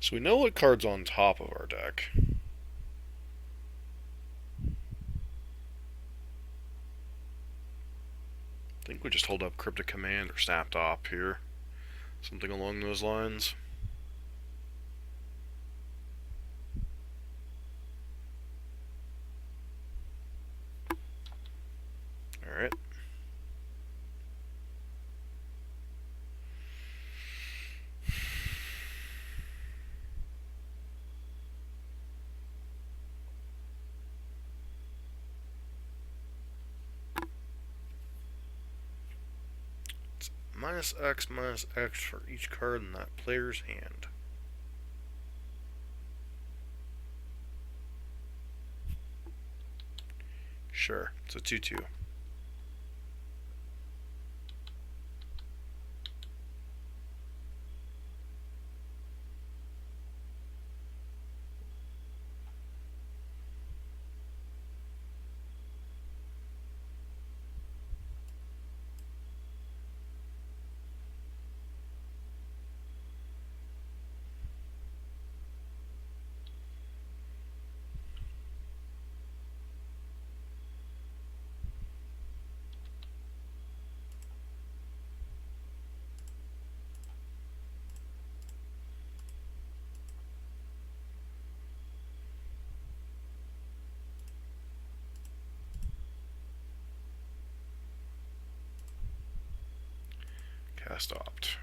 So we know what card's on top of our deck. I think we just hold up Cryptic Command or Snapped Op here. Something along those lines. Alright. It's -X for each card in that player's hand. Sure, it's a 2/2. Cast Opt.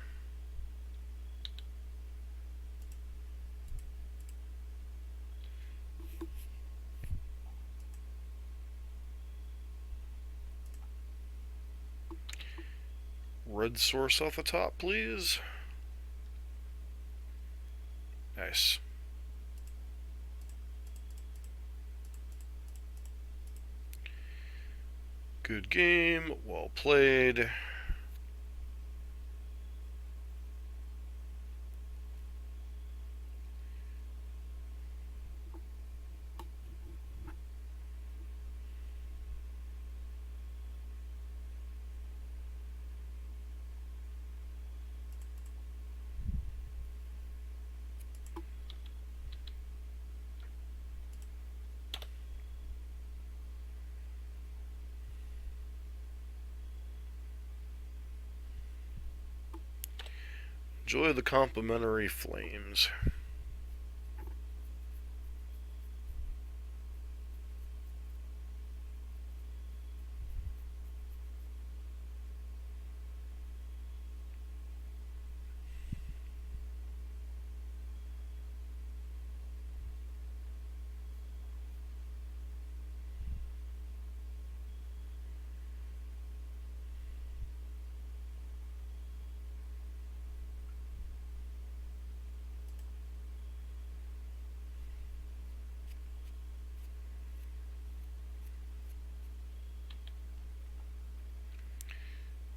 Red source off the top, please. Nice. Good game, well played. Enjoy the complimentary flames.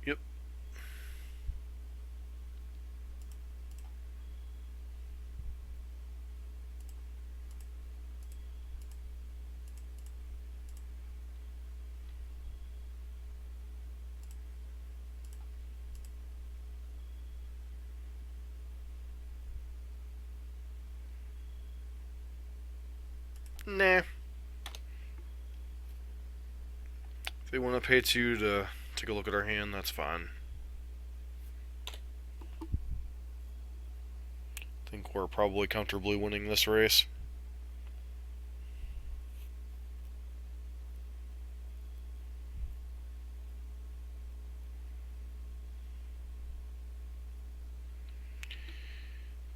Yep. Nah. If they want to pay 2 to take a look at our hand, that's fine. I think we're probably comfortably winning this race.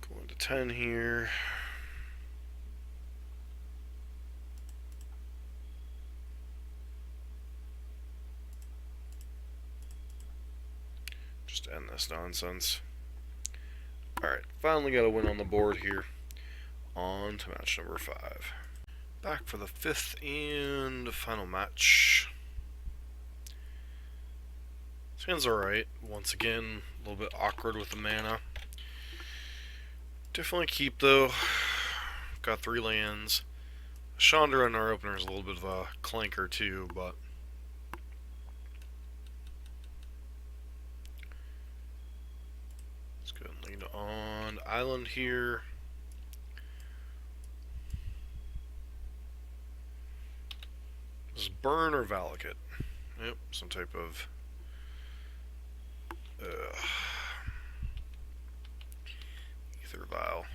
Going to 10 here. just end this nonsense. Alright, finally got a win on the board here. On to match number 5. Back for the 5th and final match. This hand's alright. Once again, a little bit awkward with the mana. Definitely keep though. Got 3 lands. Chandra in our opener is a little bit of a clanker too, but let's go and lead on island here. This is Burn or Valakut. Yep, some type of Ether Vial.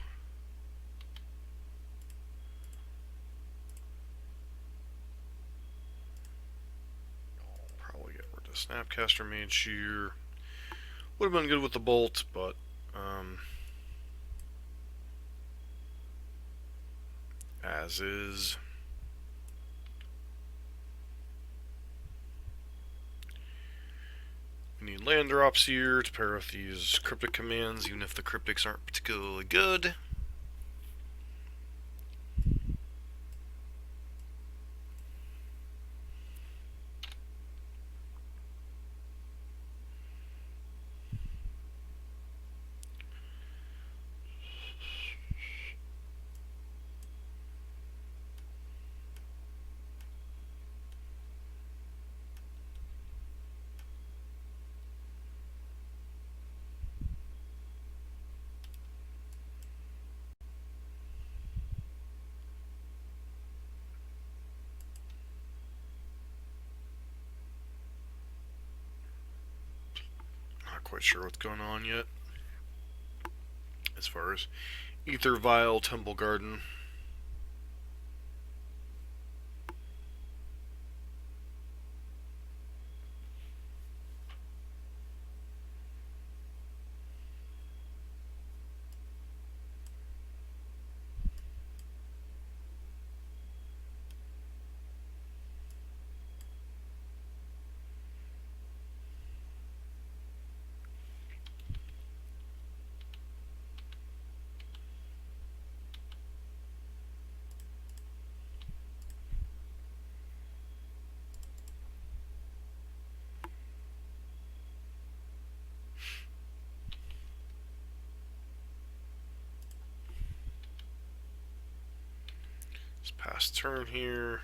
Probably get rid of Snapcaster Mage here. Would have been good with the Bolt, but as is. We need land drops here to pair with these cryptic commands, even if the cryptics aren't particularly good. Not quite sure what's going on yet as far as Ether Vial, Temple Garden. Let's pass turn here.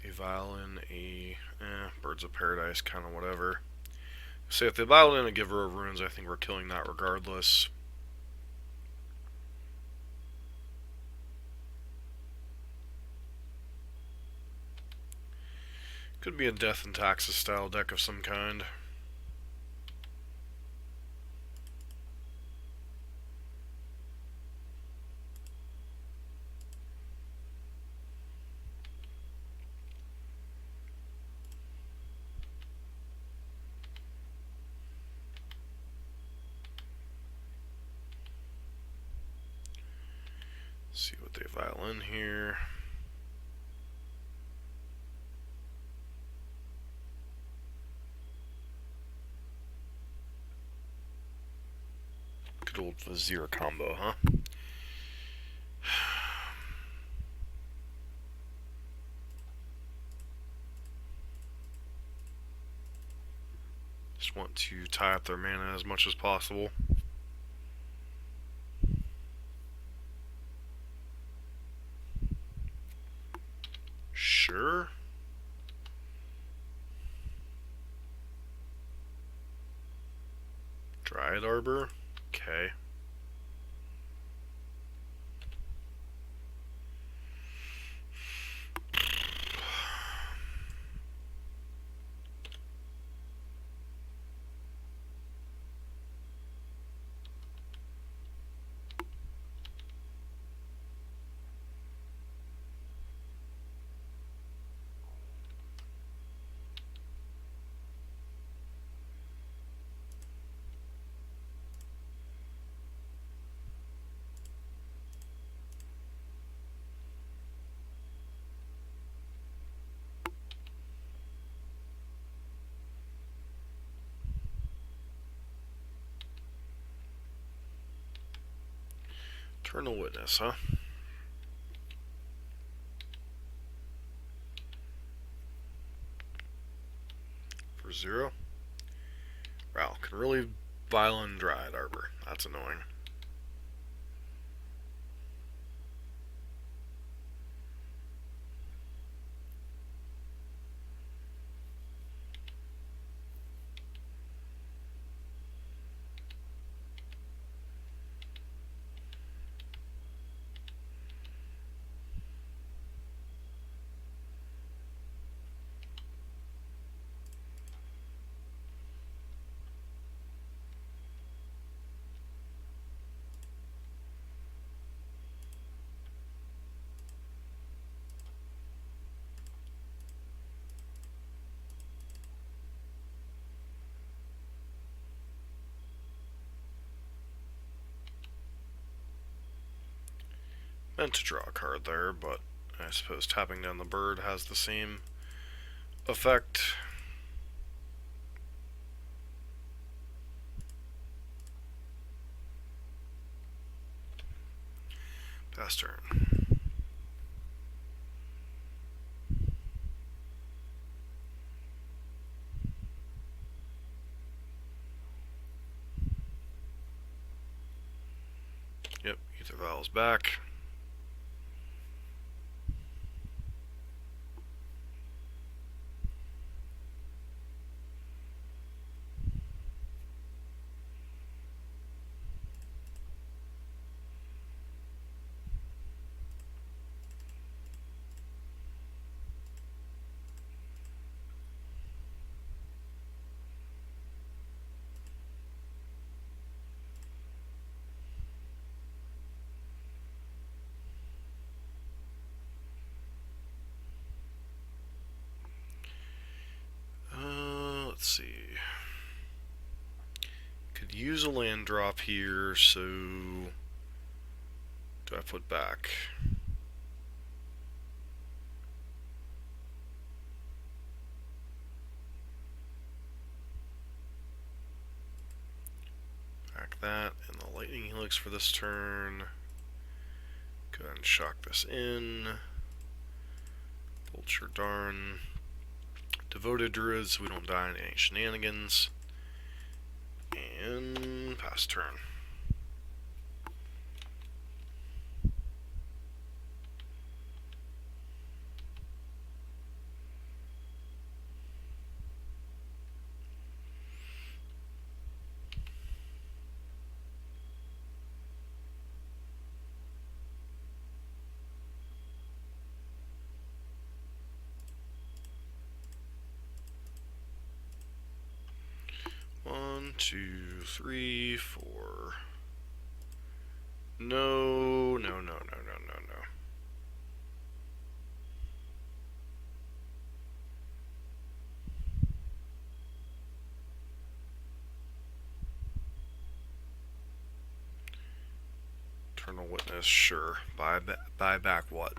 A Violin, a Birds of Paradise, kind of whatever. Say if they Violin a Giver of Runes, I think we're killing that regardless. Could be a Death and Taxes style deck of some kind. See what they Violin here. Good old Vizier combo, huh? Just want to tie up their mana as much as possible. Sure. Dryad Arbor. Okay. Eternal Witness, huh? For 0. Wow, can really Violent Dryad Arbor. That's annoying. Meant to draw a card there, but I suppose tapping down the bird has the same effect. Pass turn. Yep, Ether Vial's back. Let's see. Could use a land drop here, so do I put back? Back that, and the Lightning Helix for this turn. Go ahead and shock this in. Vulture Darn. Devoted Druid, so we don't die in any shenanigans. And pass turn. One, two, three, four. No, no, no, no, no, no, no. Eternal Witness, sure. Buy back what?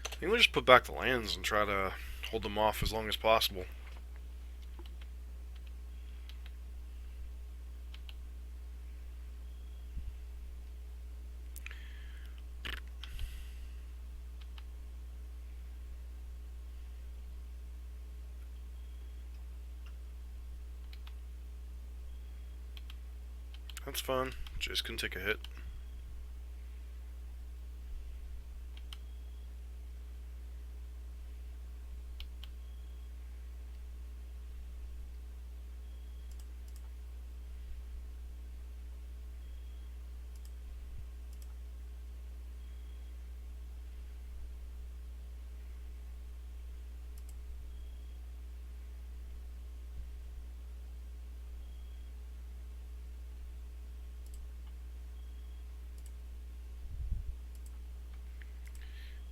I think we'll just put back the lands and try to hold them off as long as possible. That's fine. Just can take a hit.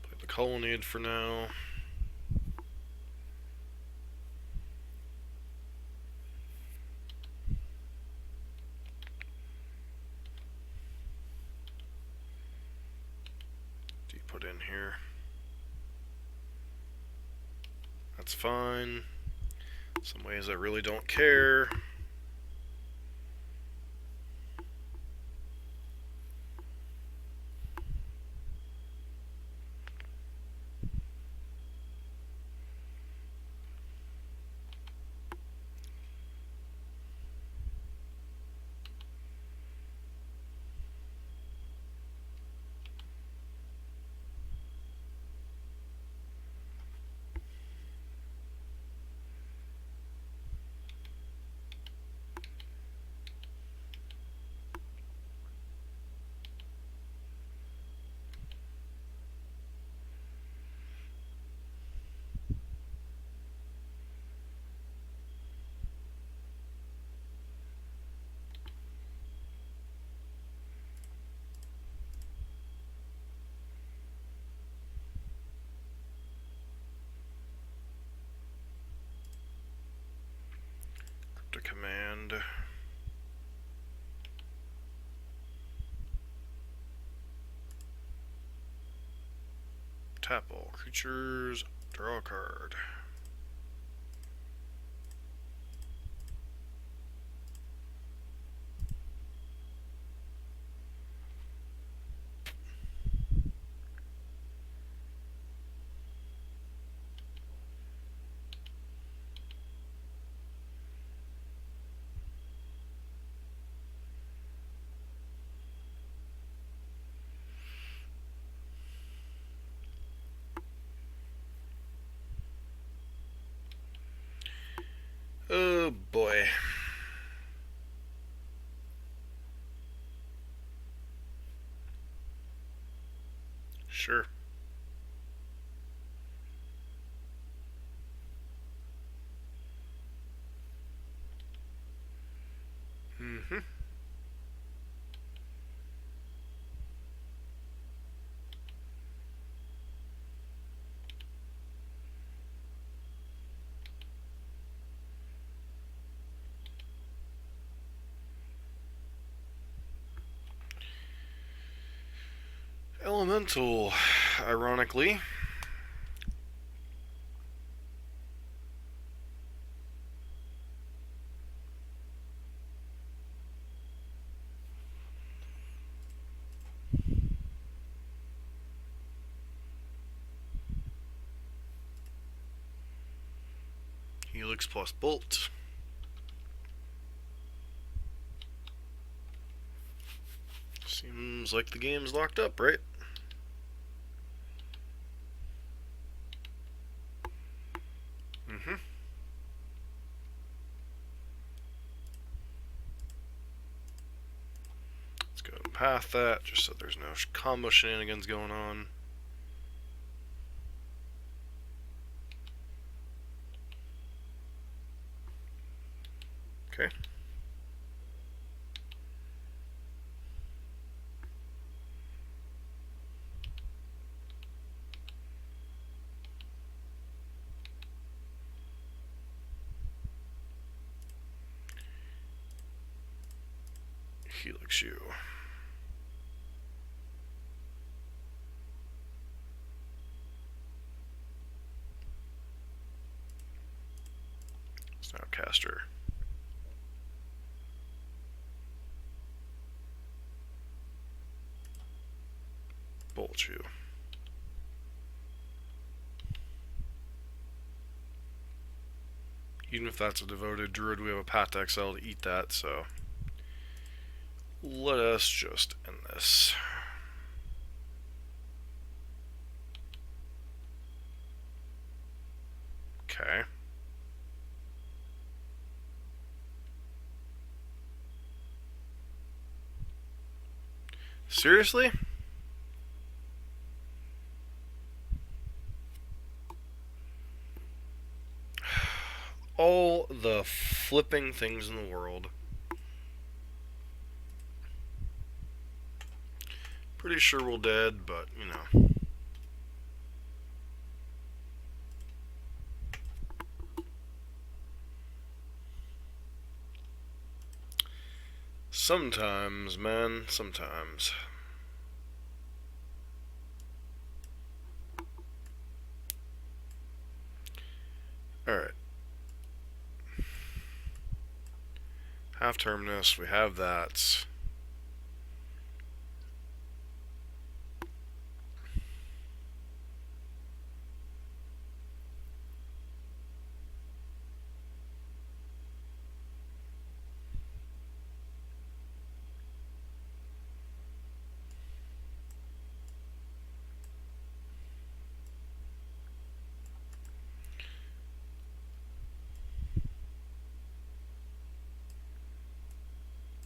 Play the Colonnade for now. That's fine. Some ways I really don't care. To command. Tap all creatures, draw a card. Oh boy. Sure. Mm-hmm. Elemental, ironically. Helix plus Bolt. Seems like the game's locked up, right? Mm-hmm. Let's go and path that, just so there's no combo shenanigans going on. Okay. Helix you. It's now caster. Bolt you. Even if that's a devoted druid, we have a path to XL to eat that, so let us just end this. Okay. Seriously? All the flipping things in the world. Pretty sure we're dead, but, you know. Sometimes, man, sometimes. have Terminus. We have that.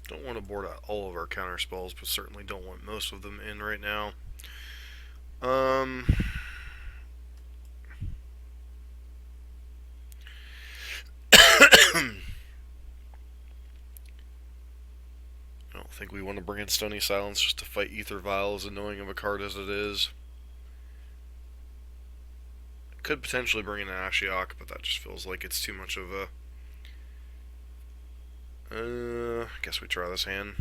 Don't want to board out all of our counter spells, but certainly don't want most of them in right now. I don't think we want to bring in Stony Silence just to fight Ether Vial, as annoying of a card as it is. Could potentially bring in an Ashiok, but that just feels like it's too much of a... I guess we try this hand.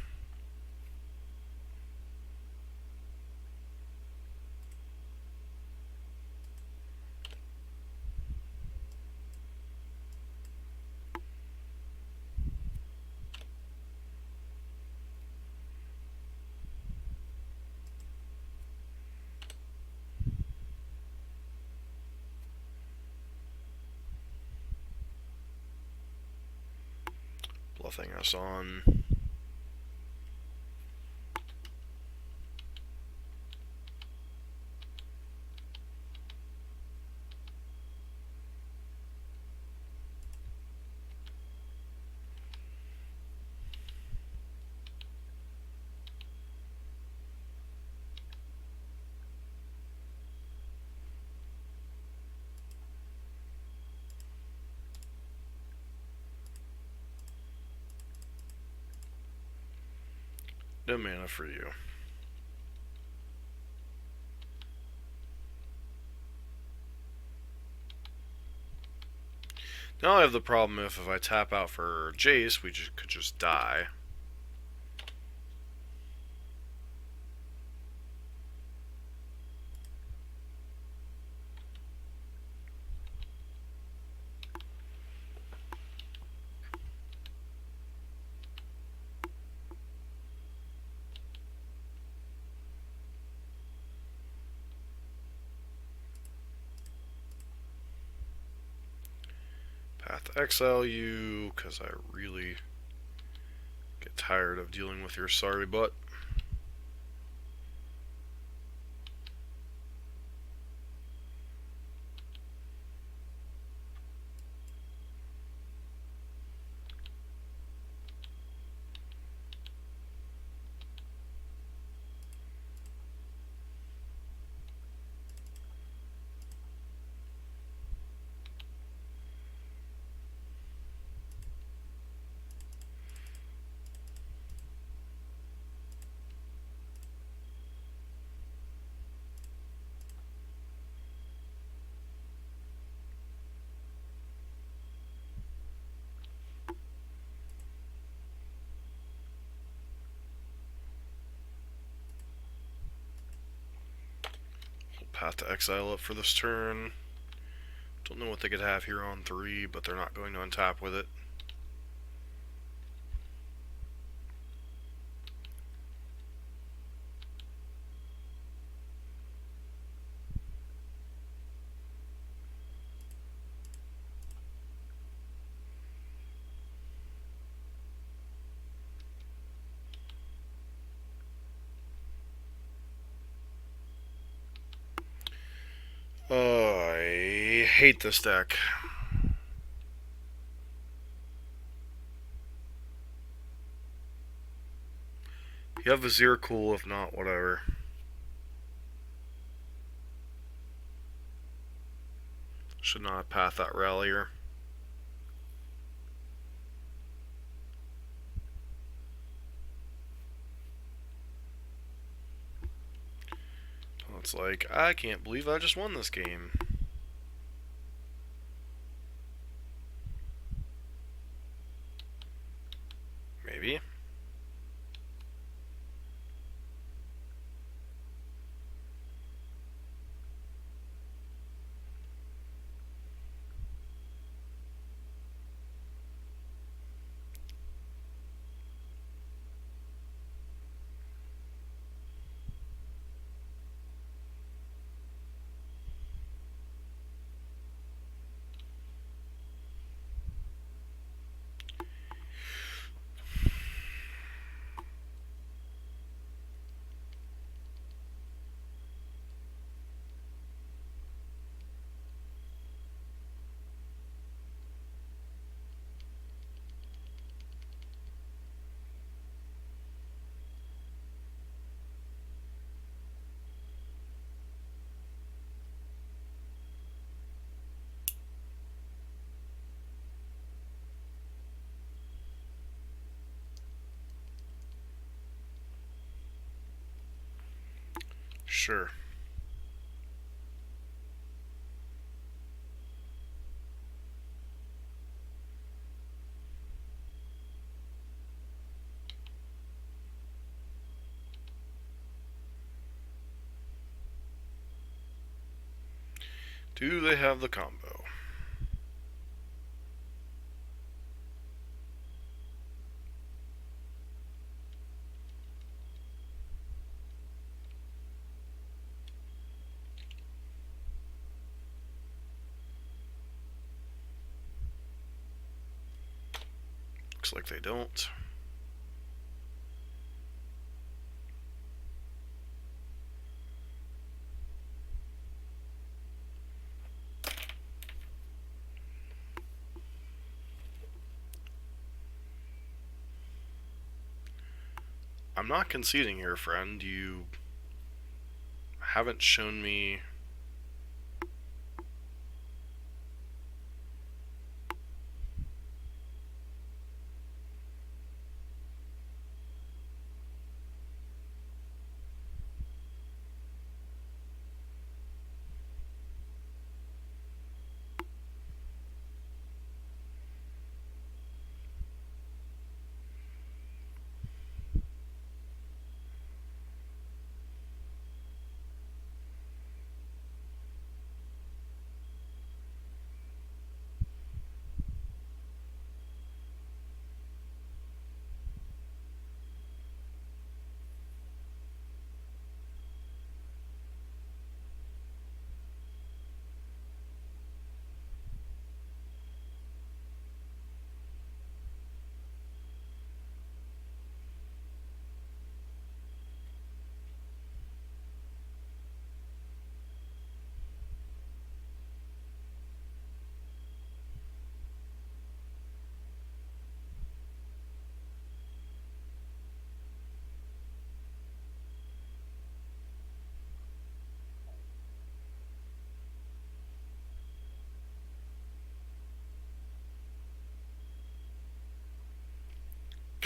Bluffing us on. No mana for you. Now I have the problem if I tap out for Jace, we could just die. Path to exile you, because I really get tired of dealing with your sorry butt. Path to exile up for this turn. Don't know what they could have here on 3, but they're not going to untap with it. I hate this deck. You have Vizier, cool. If not, whatever. Should not have path that Rallier. It's like, I can't believe I just won this game. Maybe. sure. Do they have the combo? Looks like they don't. I'm not conceding here, friend. You haven't shown me.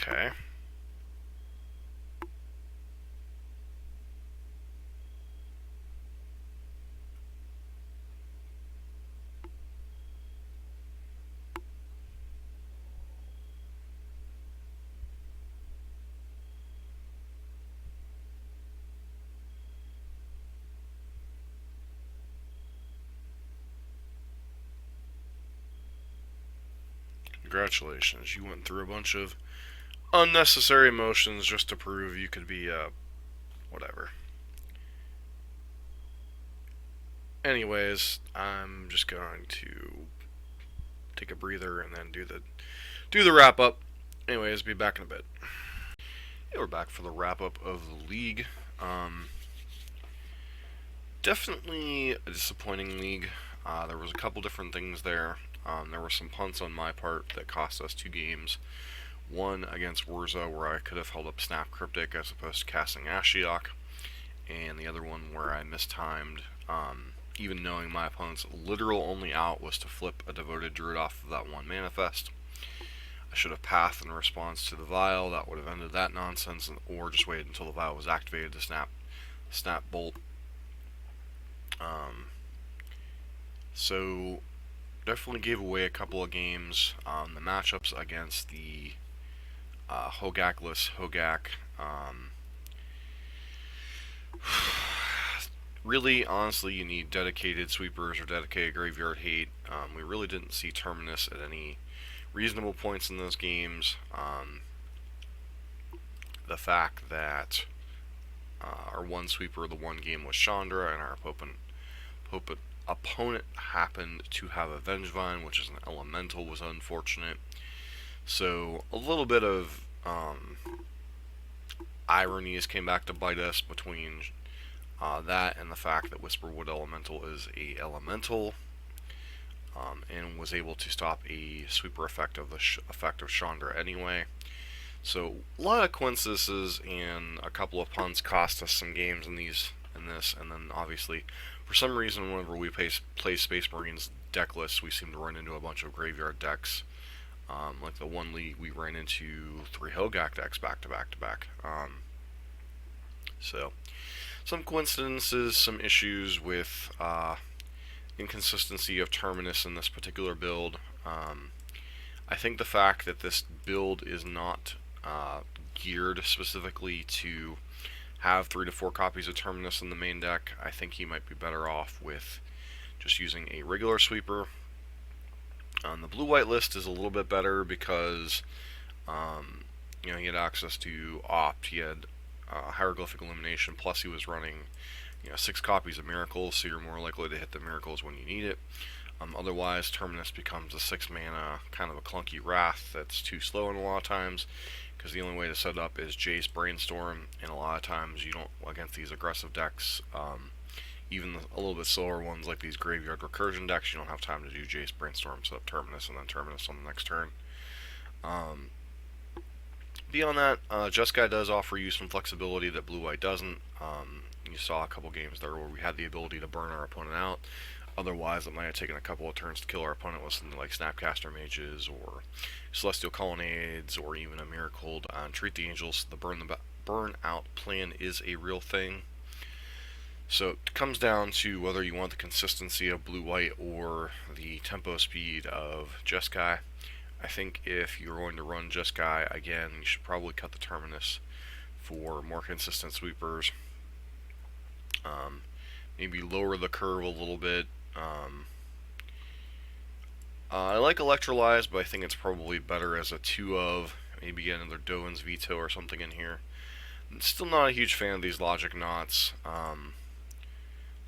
Okay. Congratulations. You went through a bunch of unnecessary emotions just to prove you could be, whatever. Anyways, I'm just going to take a breather and then do the wrap up. Anyways, be back in a bit. Yeah, we're back for the wrap up of the league. Definitely a disappointing league. There was a couple different things there. There were some punts on my part that cost us 2 games. One against Wurza, where I could have held up Snap Cryptic as opposed to casting Ashiok, and the other one where I mistimed, even knowing my opponent's literal only out was to flip a Devoted Druid off of that one manifest. I should have pathed in response to the Vial, that would have ended that nonsense, or just waited until the Vial was activated to snap Bolt. So definitely gave away a couple of games. The matchups against the Hogak-less Hogak. Really, honestly, you need dedicated sweepers or dedicated graveyard hate. We really didn't see Terminus at any reasonable points in those games. The fact that our one sweeper the one game was Chandra, and our opponent happened to have a Vengevine, which is an elemental, was unfortunate. So a little bit of ironies came back to bite us between that and the fact that Whisperwood Elemental is a elemental, and was able to stop a sweeper effect of effect of Chandra anyway. So a lot of coincidences and a couple of punts cost us some games in this, and then obviously, for some reason, whenever we play Space Marines Decklist, we seem to run into a bunch of graveyard decks. Like the one league, we ran into 3 Hogak decks back to back to back. So some coincidences, some issues with inconsistency of terminus in this particular build. I think the fact that this build is not geared specifically to have 3 to 4 copies of terminus in the main deck, I think he might be better off with just using a regular sweeper. The blue-white list is a little bit better because he had access to opt, he had hieroglyphic illumination, plus he was running 6 copies of miracles, so you're more likely to hit the miracles when you need it. Otherwise, terminus becomes a 6 mana kind of a clunky wrath that's too slow in a lot of times, because the only way to set it up is Jace Brainstorm, and a lot of times you don't, against these aggressive decks, even a little bit slower ones like these Graveyard Recursion decks, you don't have time to do Jace Brainstorm, set up Terminus, and then Terminus on the next turn. Beyond that, Jeskai does offer you some flexibility that blue-white doesn't. You saw a couple games there where we had the ability to burn our opponent out. Otherwise, it might have taken a couple of turns to kill our opponent with something like Snapcaster Mages or Celestial Colonnades or even a Miracle Treat the Angels. The burn out plan is a real thing. So it comes down to whether you want the consistency of blue-white or the tempo speed of Jeskai. I think if you're going to run Jeskai again, you should probably cut the terminus for more consistent sweepers. Maybe lower the curve a little bit. I like Electrolyze, but I think it's probably better as a 2 of. Maybe get another Doan's Veto or something in here. I'm still not a huge fan of these Logic Knots.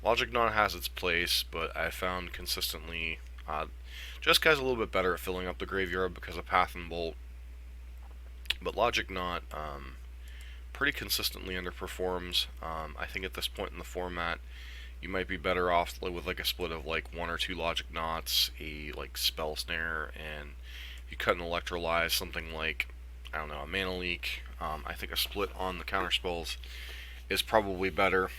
Logic Knot has its place, but I found consistently Jeskai's a little bit better at filling up the graveyard because of Path and Bolt, but Logic Knot pretty consistently underperforms. I think at this point in the format, you might be better off with like a split of like 1 or 2 Logic Knots, a like Spell Snare, and if you cut an Electrolyze, something like, I don't know, a Mana Leak. I think a split on the counter spells is probably better.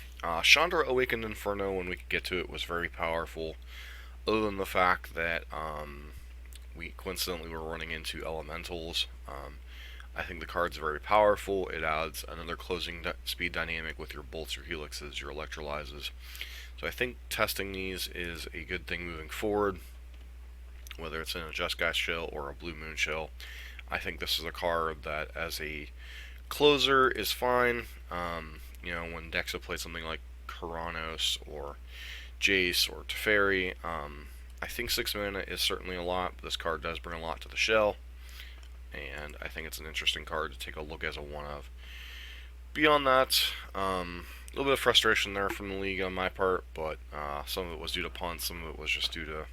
Chandra Awakened Inferno, when we could get to it, was very powerful. Other than the fact that we coincidentally were running into elementals, I think the card's very powerful. It adds another closing speed dynamic with your bolts, your helixes, your electrolyzes. So I think testing these is a good thing moving forward, whether it's in a Jeskai shell or a Blue Moon shell. I think this is a card that, as a closer, is fine. When decks have played something like Karanos or Jace or Teferi, I think 6 mana is certainly a lot, but this card does bring a lot to the shell, and I think it's an interesting card to take a look as a 1 of. Beyond that, a little bit of frustration there from the league on my part, but some of it was due to punts, some of it was just due to,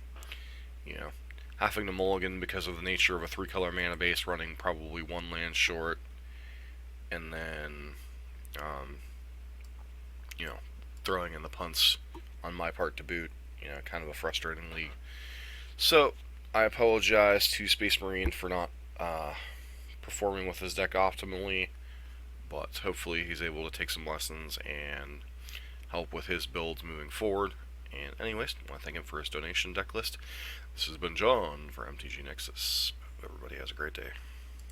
having to mulligan because of the nature of a 3-color mana base running probably 1 land short, and then, throwing in the punts on my part to boot. Kind of a frustrating league. So, I apologize to Space Marine for not performing with his deck optimally, but hopefully he's able to take some lessons and help with his builds moving forward. And anyways, I want to thank him for his donation, Decklist. This has been John for MTG Nexus. Everybody has a great day.